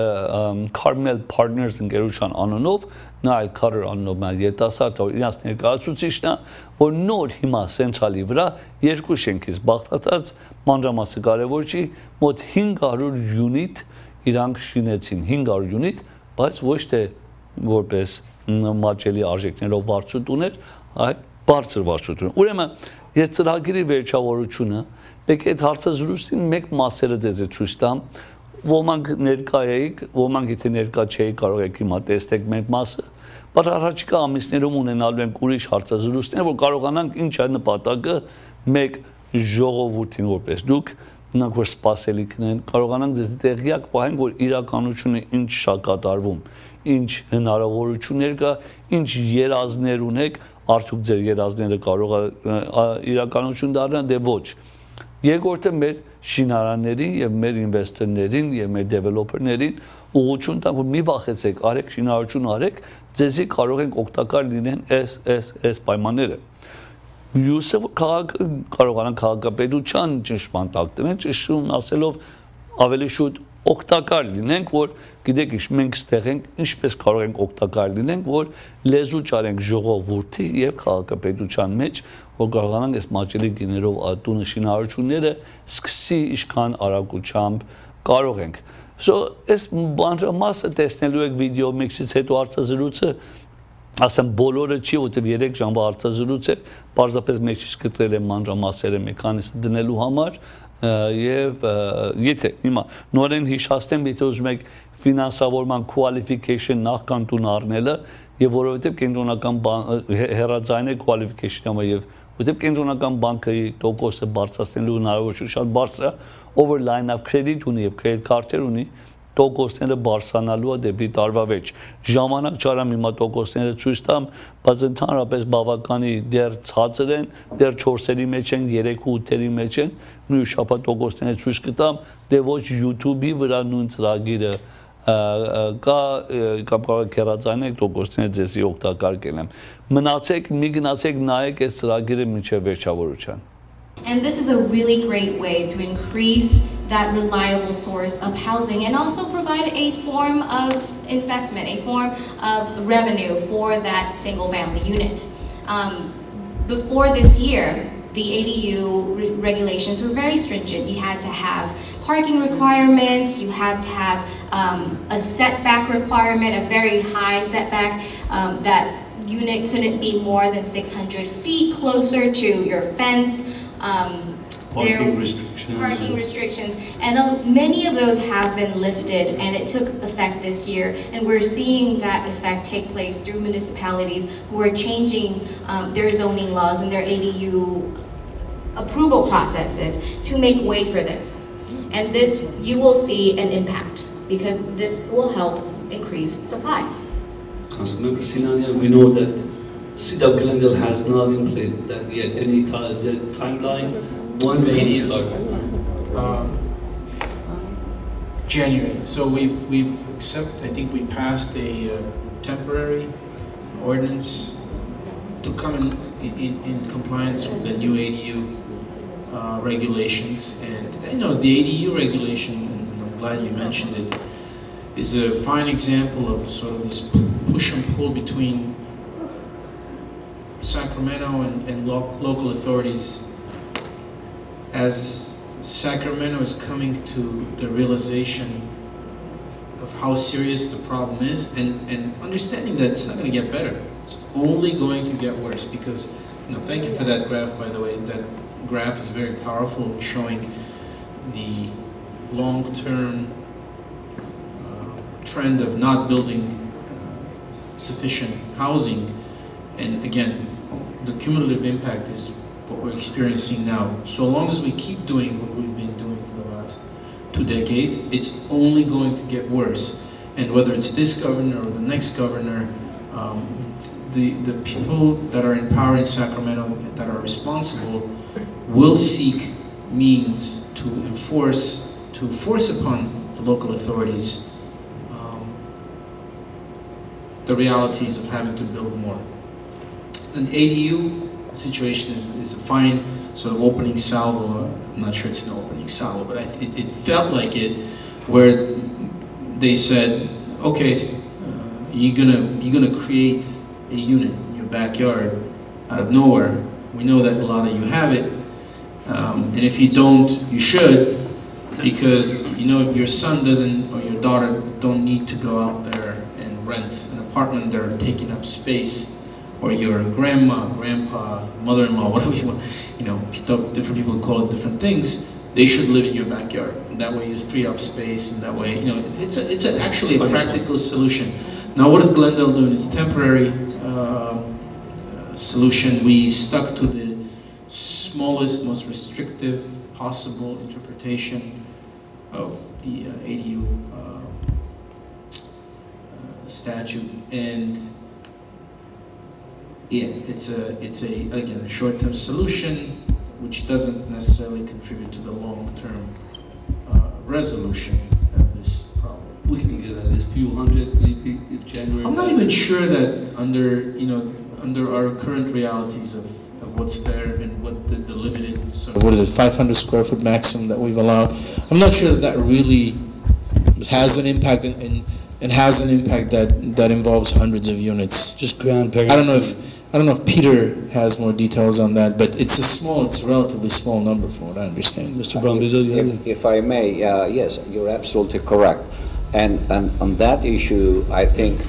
Carmel Partners ընկերության անունով, Նայլ Քարեր անունով մահ երիտասարդ իրանց ներկայացուցիչն է, որ նոր հիմա Սենտրալի վրա երկու շենքից բաղկացած մանրամասը կարևոր չի, մոտ 500 յունիտ իրանք շինեցին, 500 յունիտ, բայց ոչ թե որպես մատչելի արժեքներով վարձուտուներ, այլ բարձր վարձուտուն։ Ուրեմն, ես ծրագրի վերջավորությունը պետք է այդ հարցազրույցին մեկ մասերը ձեզ ցույց տամ, ոմանք ներկա եք, ոմանք եթե ներկա չէիք, կարող եք հիմա տեսնեք մեկ մասը, բայց առաջիկա ամիսներում ունենալու ենք ուրիշ հարցազրույցներ, որ կարողանանք ինչ է նպատակը մեկ ժողովրդին որպես դուք նրանք որ սպասելիքն են, կարողանանք ձեզ տեղյակ պահենք, որ իրականությունը ինչ է կատարվում, ինչ հնարավորություններ կա, ինչ երազներ ունեք, արդյոք ձեր երազները կարող է իրականություն դառնալ, դե ոչ։ Երկրորդը մեր շինարաններին եւ մեր ինվեստորներին եւ մեր դեվելոպերներին ուղղություն տանք, որ մի վախեցեք, արեք շինարարություն արեք, ձեզի կարող ենք օգտակար լինեն այս պայմանները։ Մյուսը կարողանան քաղաքապետության ճնշման տակ դնել, ճշտում ասելով ավելի շուտ օգտակար լինենք, որ գիտեք ինչ մենք ստեղ ենք, ինչպես կարող ենք օգտակար լինենք, որ լեզու ճարենք ժողովրդի եւ քաղաքապետության մեջ, որ կարողանանք այս մատչելի գիներով տունը շինարարությունները սկսի ինչքան արագությամբ կարող ենք։ So այս բանջամասը տեսնելու եք վիդեո մեքսից հետո հարցազրույցը ասեմ բոլորը չի, որտեղ 3 ժամվա հարցազրույց է, պարզապես մեջից կտրել եմ մանրամասերը մեխանիզմ դնելու համար եւ եթե հիմա նորեն հիշացնեմ, եթե ուզում եք ֆինանսավորման qualification նախքան տուն առնելը եւ որովհետեւ կենտրոնական հերաձայնե qualification-ը եւ որովհետեւ կենտրոնական բանկի տոկոսը բարձրացնելու հնարավորությունը շատ բարձր է, over line of credit ունի եւ credit card-եր ունի տոկոսները բարձրանալու է դեպի տարվա վերջ։ Ժամանակ չարամ հիմա տոկոսները ցույց տամ, բայց ընդհանրապես բավականի դեռ ցածր են, դեռ 4-երի մեջ են, 3-8-երի մեջ են, նույն շաբաթ տոկոսները ցույց կտամ, դե ոչ YouTube-ի վրա նույն ծրագիրը կա կամ կարող եք հեռացանել տոկոսները ձեզի օգտակար կլինեն։ Մնացեք, մի գնացեք նայեք այս ծրագիրը մինչև վերջավորության։
And this is a really great way to increase that reliable source of housing and also provide a form of investment, a form of revenue for that single family unit. Before this year, the ADU regulations were very stringent. You had to have parking requirements, you had to have a setback requirement, a very high setback. That unit couldn't be more than 600 feet closer to your fence.
Parking restrictions.
Parking restrictions, and many of those have been lifted, and it took effect this year, and we're seeing that effect take place through municipalities who are changing their zoning laws and their ADU approval processes to make way for this. And this, you will see an impact, because this will help increase supply.
Councilmember Sinania, we know that City of Glendale has not implemented that yet. Any timeline? When will it start?
January. So we've accepted. I think we passed a temporary ordinance to come in compliance with the new ADU regulations. And you know, the ADU regulation, and I'm glad you mentioned it, is a fine example of sort of this push and pull between Sacramento and local authorities. As Sacramento is coming to the realization of how serious the problem is, and understanding that it's not going to get better, it's only going to get worse. Because, you know, thank you for that graph, by the way. That graph is very powerful, showing the long-term trend of not building sufficient housing. And again, the cumulative impact is what we're experiencing now. So long as we keep doing what we've been doing for the last 2 decades, it's only going to get worse. And whether it's this governor or the next governor, the people that are in power in Sacramento that are responsible will seek means to force upon the local authorities the realities of having to build more. An ADU situation is a fine sort of opening salvo. I'm not sure it's an opening salvo, but it felt like it, where they said, okay, you're gonna create a unit in your backyard out of nowhere. We know that a lot of you have it, and if you don't, you should, because you know your son doesn't or your daughter don't need to go out there and rent an apartment that are taking up space, or your grandma, grandpa, mother-in-law, whatever you want, you know, different people call it different things. They should live in your backyard, and that way you free up space, and that way, you know, it's actually a practical solution. Now, what did Glendale do in its temporary solution? We stuck to the smallest, most restrictive possible interpretation of the ADU statute, and yeah, it's again a short-term solution, which doesn't necessarily contribute to the long-term resolution of this problem.
We can get at least a few hundred, maybe, if January.
I'm not even sure that under our current realities of what's there and what the limited sort of, what is it, 500 square foot maximum that we've allowed, I'm not sure that really has an impact and has an impact that involves hundreds of units.
Just grandparents.
I don't know if Peter has more details on that, but it's a relatively small number from what I understand.
Mr. Bromley,
if I may, yes, you're absolutely correct. And on that issue, I think,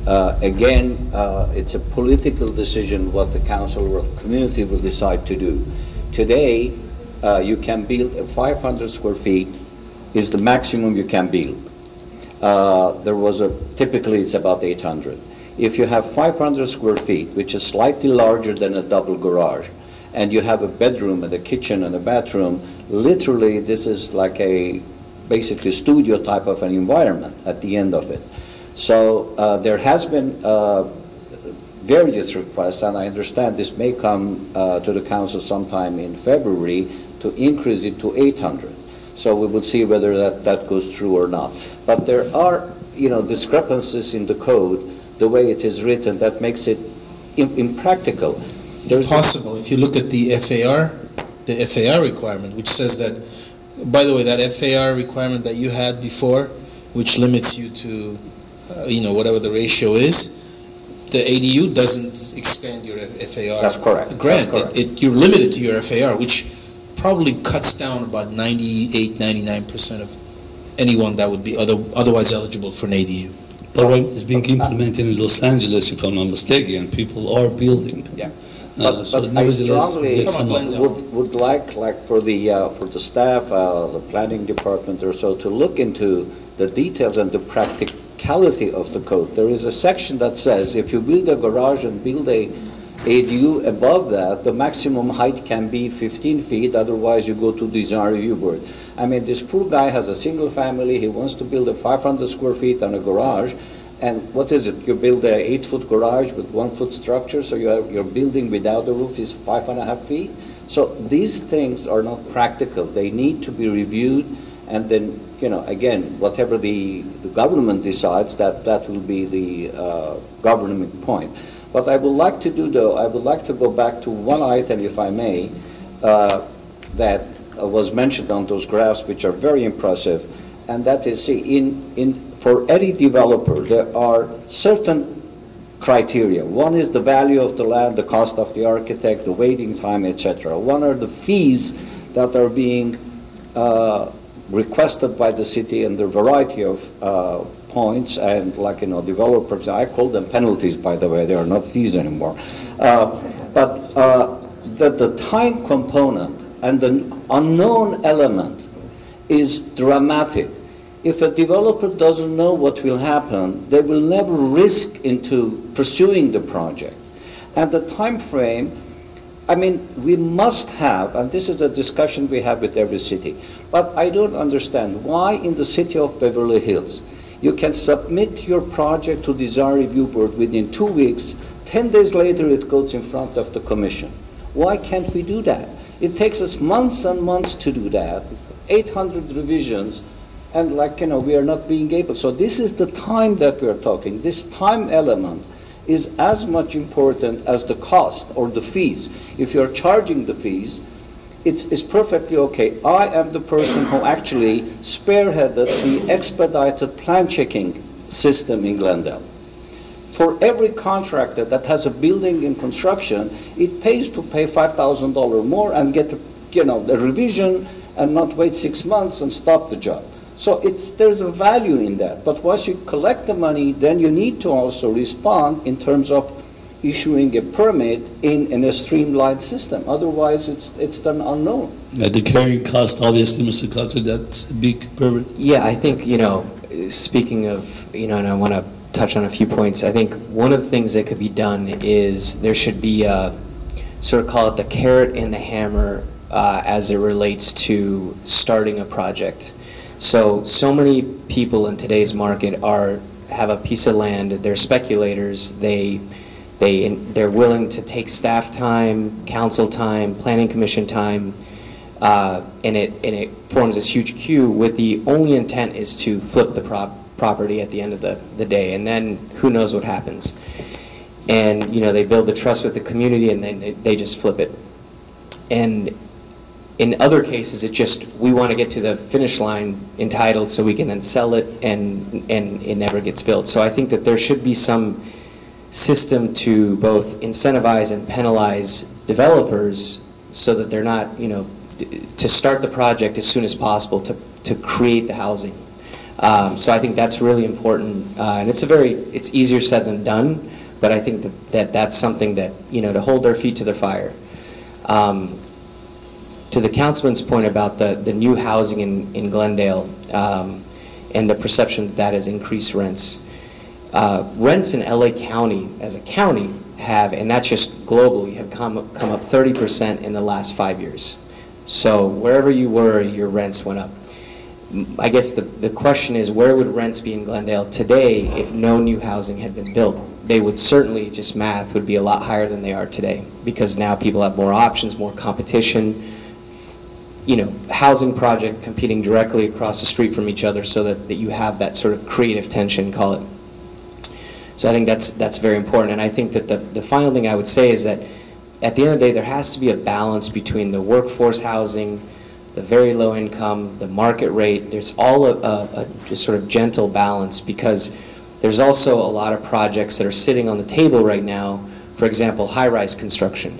again, it's a political decision what the council or the community will decide to do. Today, you can build 500 square feet is the maximum you can build. Typically it's about 800. If you have 500 square feet, which is slightly larger than a double garage, and you have a bedroom and a kitchen and a bathroom, literally this is like a basically studio type of an environment at the end of it. So there has been various requests, and I understand this may come to the council sometime in February to increase it to 800. So we will see whether that goes through or not. But there are, discrepancies in the code, the way it is written, that makes it impractical.
There's possible. If you look at the FAR requirement, which says that, by the way, that FAR requirement that you had before, which limits you to, whatever the ratio is, the ADU doesn't expand your FAR.
That's correct.
Grant.
That's correct.
You're limited to your FAR, which probably cuts down about 98, 99% of anyone that would be otherwise eligible for an ADU.
But it's being implemented in Los Angeles, if I'm not mistaken, and people are building.
Yeah. But I strongly would like for the staff, the planning department or so, to look into the details and the practicality of the code. There is a section that says if you build a garage and build a ADU above that, the maximum height can be 15 feet, otherwise you go to design review board. I mean, this poor guy has a single family, he wants to build a 500 square feet on a garage, and what is it? You build a 8-foot garage with 1-foot structure, so your building without the roof is 5.5 feet. So these things are not practical. They need to be reviewed, and then, again, whatever the government decides, that will be the governing point. What I would like to do, though, I would like to go back to one item, if I may, that was mentioned on those graphs, which are very impressive, and that is, for any developer, there are certain criteria. One is the value of the land, the cost of the architect, the waiting time, etc. One are the fees that are being requested by the city, and the variety of points, and developers, I call them penalties, by the way, they are not fees anymore. But the time component and the unknown element is dramatic. if a developer doesn't know what will happen, they will never risk into pursuing the project. And the time frame, I mean, we must have, and this is a discussion we have with every city, but I don't understand why in the city of Beverly Hills, you can submit your project to Design Review Board within 2 weeks, 10 days later it goes in front of the commission. Why can't we do that? It takes us months and months to do that, 800 revisions, and we are not being able. So this is the time that we are talking. This time element is as much important as the cost or the fees. If you're charging the fees, it's perfectly okay. I am the person who actually spearheaded the expedited plan checking system in Glendale. For every contractor that has a building in construction, it pays to pay $5,000 more and get the revision and not wait 6 months and stop the job. So there's a value in that. But once you collect the money, then you need to also respond in terms of issuing a permit in a streamlined system. Otherwise, it's an unknown.
The carrying cost, obviously, Mr. Carter, that's a big burden.
Yeah, I think, speaking of, and I want to touch on a few points, I think one of the things that could be done is there should be a, sort of call it the carrot and the hammer as it relates to starting a project. So many people in today's market have a piece of land, they're speculators, they're willing to take staff time, council time, planning commission time, and it forms this huge queue with the only intent is to flip the property at the end of the day, and then who knows what happens. And they build the trust with the community, and then they just flip it. And in other cases, we want to get to the finish line entitled so we can then sell it, and it never gets built. So I think that there should be some system to both incentivize and penalize developers so that they're not, to start the project as soon as possible to create the housing. So I think that's really important, and it's easier said than done, but I think that's something that, to hold their feet to the fire. To the councilman's point about the new housing in Glendale and the perception that has increased rents. Rents in LA County as a county have, and that's just globally, have come up 30% in the last 5 years. So wherever you were, your rents went up. I guess the question is, where would rents be in Glendale today if no new housing had been built? They would certainly, just math, would be a lot higher than they are today, because now people have more options, more competition, housing project competing directly across the street from each other, so that you have that sort of creative tension, call it. So I think that's very important. And I think that the final thing I would say is that at the end of the day, there has to be a balance between the workforce housing, the very low income, the market rate. There's all a just sort of gentle balance, because there's also a lot of projects that are sitting on the table right now. For example, high-rise construction.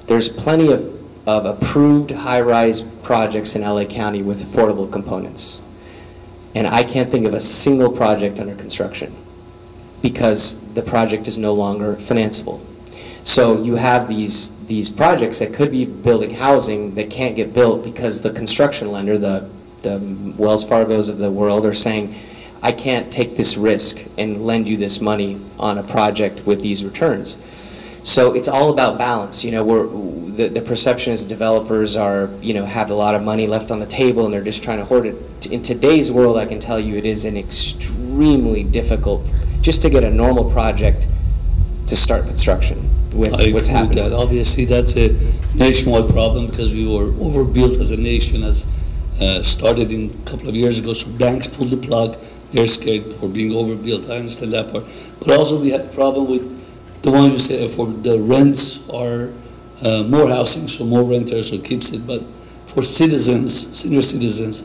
There's plenty of approved high-rise projects in LA County with affordable components. And I can't think of a single project under construction because the project is no longer financeable. So you have these projects that could be building housing that can't get built because the construction lender, the Wells Fargos of the world, are saying, I can't take this risk and lend you this money on a project with these returns. So it's all about balance. The perception is developers are, have a lot of money left on the table and they're just trying to hoard it. In today's world, I can tell you it is an extremely difficult, just to get a normal project to start construction with what's happening.
With that. Obviously, that's a nationwide problem because we were overbuilt as a nation, as started in a couple of years ago. So banks pulled the plug. They're scared for being overbuilt. I understand that part. But also we had a problem with the one you say, for the rents are more housing, so more renters, so it keeps it. But for citizens, senior citizens,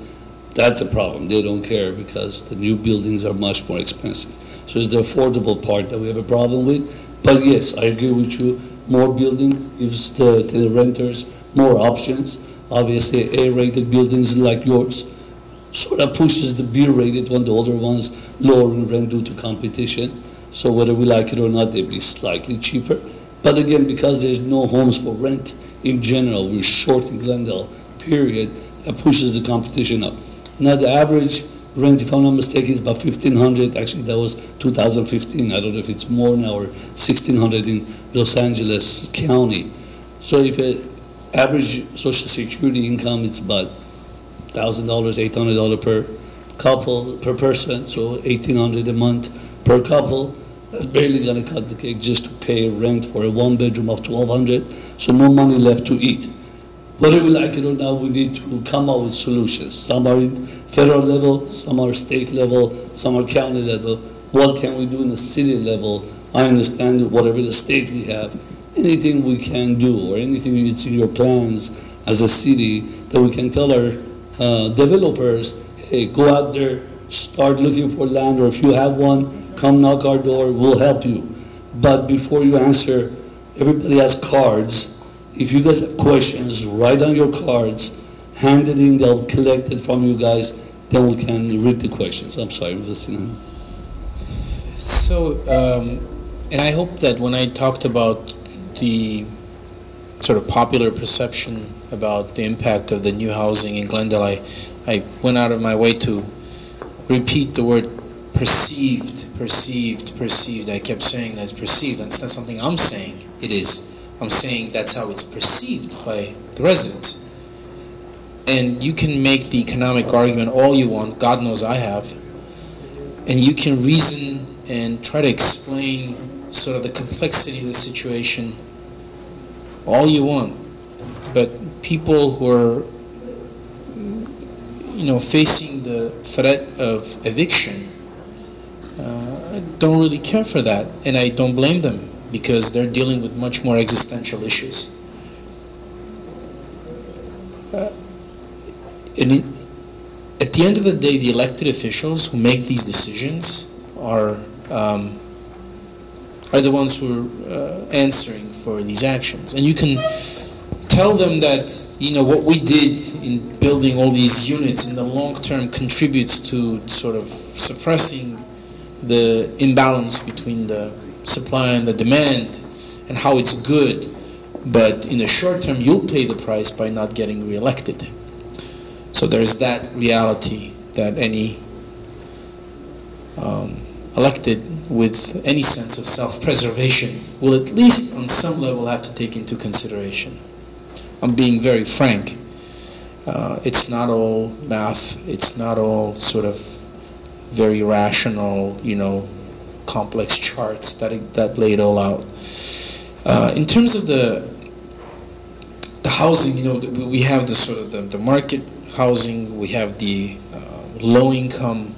that's a problem. They don't care because the new buildings are much more expensive. So it's the affordable part that we have a problem with. But yes, I agree with you. More buildings gives the renters more options. Obviously, A-rated buildings like yours sort of pushes the B-rated one, the older ones, lower in rent due to competition. So whether we like it or not, they'll be slightly cheaper. But again, because there's no homes for rent in general, we're short in Glendale, period, that pushes the competition up. Now the average rent, if I'm not mistaken, is about $1,500. Actually, that was 2015. I don't know if it's more now or $1,600 in Los Angeles County. So if an average Social Security income, it's about $1,000, $800 per couple, per person, so $1,800 a month per couple. That's barely going to cut the cake just to pay rent for a one-bedroom of $1,200, so no money left to eat. Whether we like it or not, we need to come up with solutions. Some are in federal level, some are state level, some are county level. What can we do in the city level? I understand whatever the state we have, anything we can do or anything that's in your plans as a city that we can tell our developers, hey, go out there, start looking for land, or if you have one, come knock our door, we'll help you. But before you answer, everybody has cards. If you guys have questions, write on your cards, hand it in, they'll collect it from you guys, then we can read the questions. I'm sorry,
So, and I hope that when I talked about the sort of popular perception about the impact of the new housing in Glendale, I went out of my way to repeat the word perceived, perceived, perceived. I kept saying that it's perceived, and it's not something I'm saying it is. I'm saying that's how it's perceived by the residents. And you can make the economic argument all you want, God knows I have, and you can reason and try to explain sort of the complexity of the situation all you want. But people who are, facing the threat of eviction don't really care for that, and I don't blame them, because they're dealing with much more existential issues. At the end of the day, the elected officials who make these decisions are the ones who are answering for these actions. And you can tell them that what we did in building all these units in the long term contributes to sort of suppressing the imbalance between the supply and the demand, and how it's good, but in the short term you'll pay the price by not getting reelected. So there's that reality that any elected with any sense of self-preservation will at least on some level have to take into consideration. I'm being very frank. It's not all math, it's not all sort of very rational, complex charts that lay it all out. In terms of the housing, we have the sort of the market housing, we have the low-income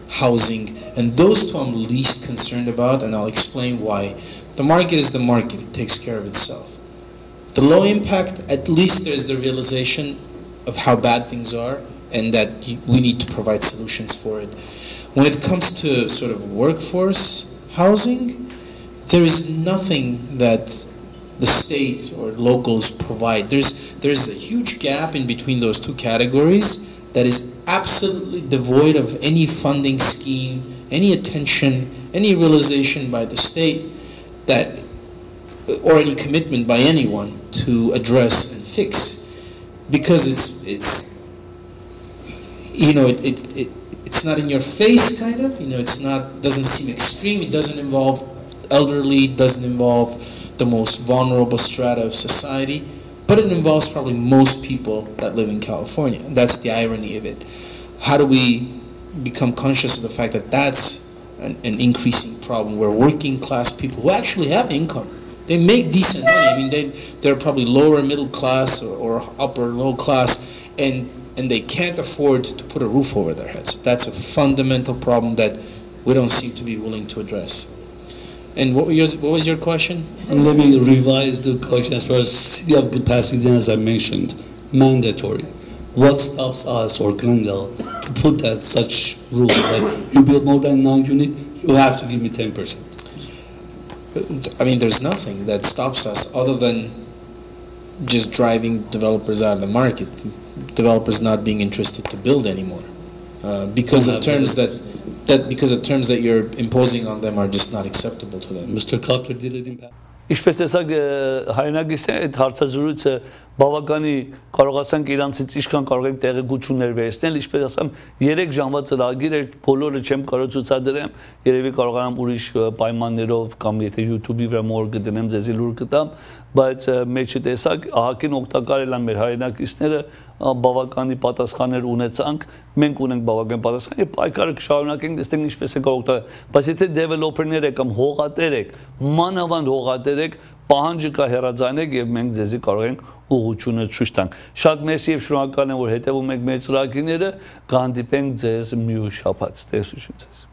housing, and those two I'm least concerned about, and I'll explain why. The market is the market, it takes care of itself. The low impact, at least there's the realization of how bad things are, and that we need to provide solutions for it. When it comes to sort of workforce housing, there is nothing that the state or locals provide. There's a huge gap in between those two categories that is absolutely devoid of any funding scheme, any attention, any realization by the state that, or any commitment by anyone to address and fix, because it's not in your face, kind of. Doesn't seem extreme. It doesn't involve elderly. It doesn't involve the most vulnerable strata of society, but it involves probably most people that live in California. And that's the irony of it. How do we become conscious of the fact that that's an increasing problem, where working class people who actually have income, they make decent money. I mean, they're probably lower middle class or upper low class, and they can't afford to put a roof over their heads. That's a fundamental problem that we don't seem to be willing to address. And what was your question?
And let me revise the question as far as city of capacity, as I mentioned, mandatory. What stops us or Glendale to put that such rule that you build more than 9 units, you have to give me 10%?
I mean, there's nothing that stops us other than just driving developers out of the market. Developers not being interested to build anymore because of terms that you're imposing on them are just not acceptable to them.
Mr. Cutler did it in Ինչպես տեսակ հայրենագիրը այդ հարցազրույցը բավականի կարող ասենք իրանցից ինչքան կարող ենք տեղեկություններ վերցնել, ինչպես ասեմ, 3 ժամվա ծրագիր է, բոլորը չեմ կարող ցուցադրեմ, երևի կարողանամ ուրիշ պայմաններով կամ եթե YouTube-ի վրա մոր կդնեմ, ձեզի լուր կտամ, բայց մեջի տեսակ ահագին օգտակար են մեր հայրենակիցները, բավականի պատասխաններ ունեցանք, մենք ունենք բավական պատասխան, եւ պայքարը կշարունակենք, տեսնենք ինչպես է կարող օգտակար, բայց եթե developer-ներ եք կամ հողատեր եք, մանավանդ հողատեր եք, պահանջը կա հեռացանեք եւ մենք ձեզի կարող ենք ուղղությունը ցույց տանք։ Շատ մերսի եւ շնորհակալ եմ, որ հետեւում եք մեր ծրագրերը, կհանդիպենք ձեզ մյուս շաբաթ։ Տեսություն ձեզ։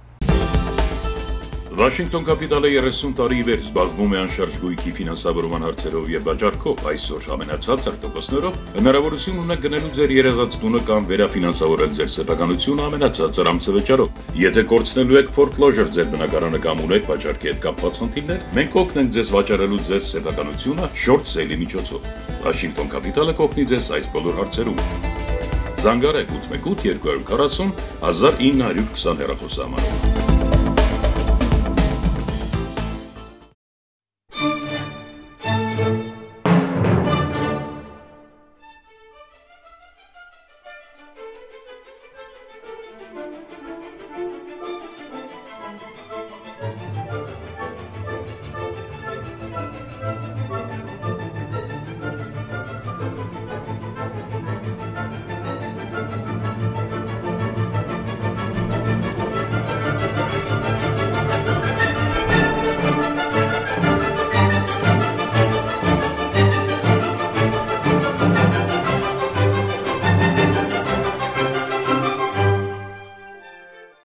Վաշինգտոն կապիտալը 30 տարի ի վեր զբաղվում է անշարժ գույքի ֆինանսավորման հարցերով եւ վաճառքով, այսօր ամենացածր տոկոսներով հնարավորություն ունեք գնելու ձեր երազած տունը կամ վերաֆինանսավորել ձեր սեփականությունը ամենացածր ամսվճարով։ Եթե կորցնելու եք foreclosure ձեր բնակարանը կամ ունեք վաճառքի հետ կապված խնդիրներ, մենք կօգնենք ձեզ վաճառելու ձեր սեփականությունը short sale-ի միջոցով։ Վաշինգտոն կապիտալը կօգնի ձեզ այս բոլոր հարցերում։ Զանգարեք 818 240 1920 հեռախոսահամարով։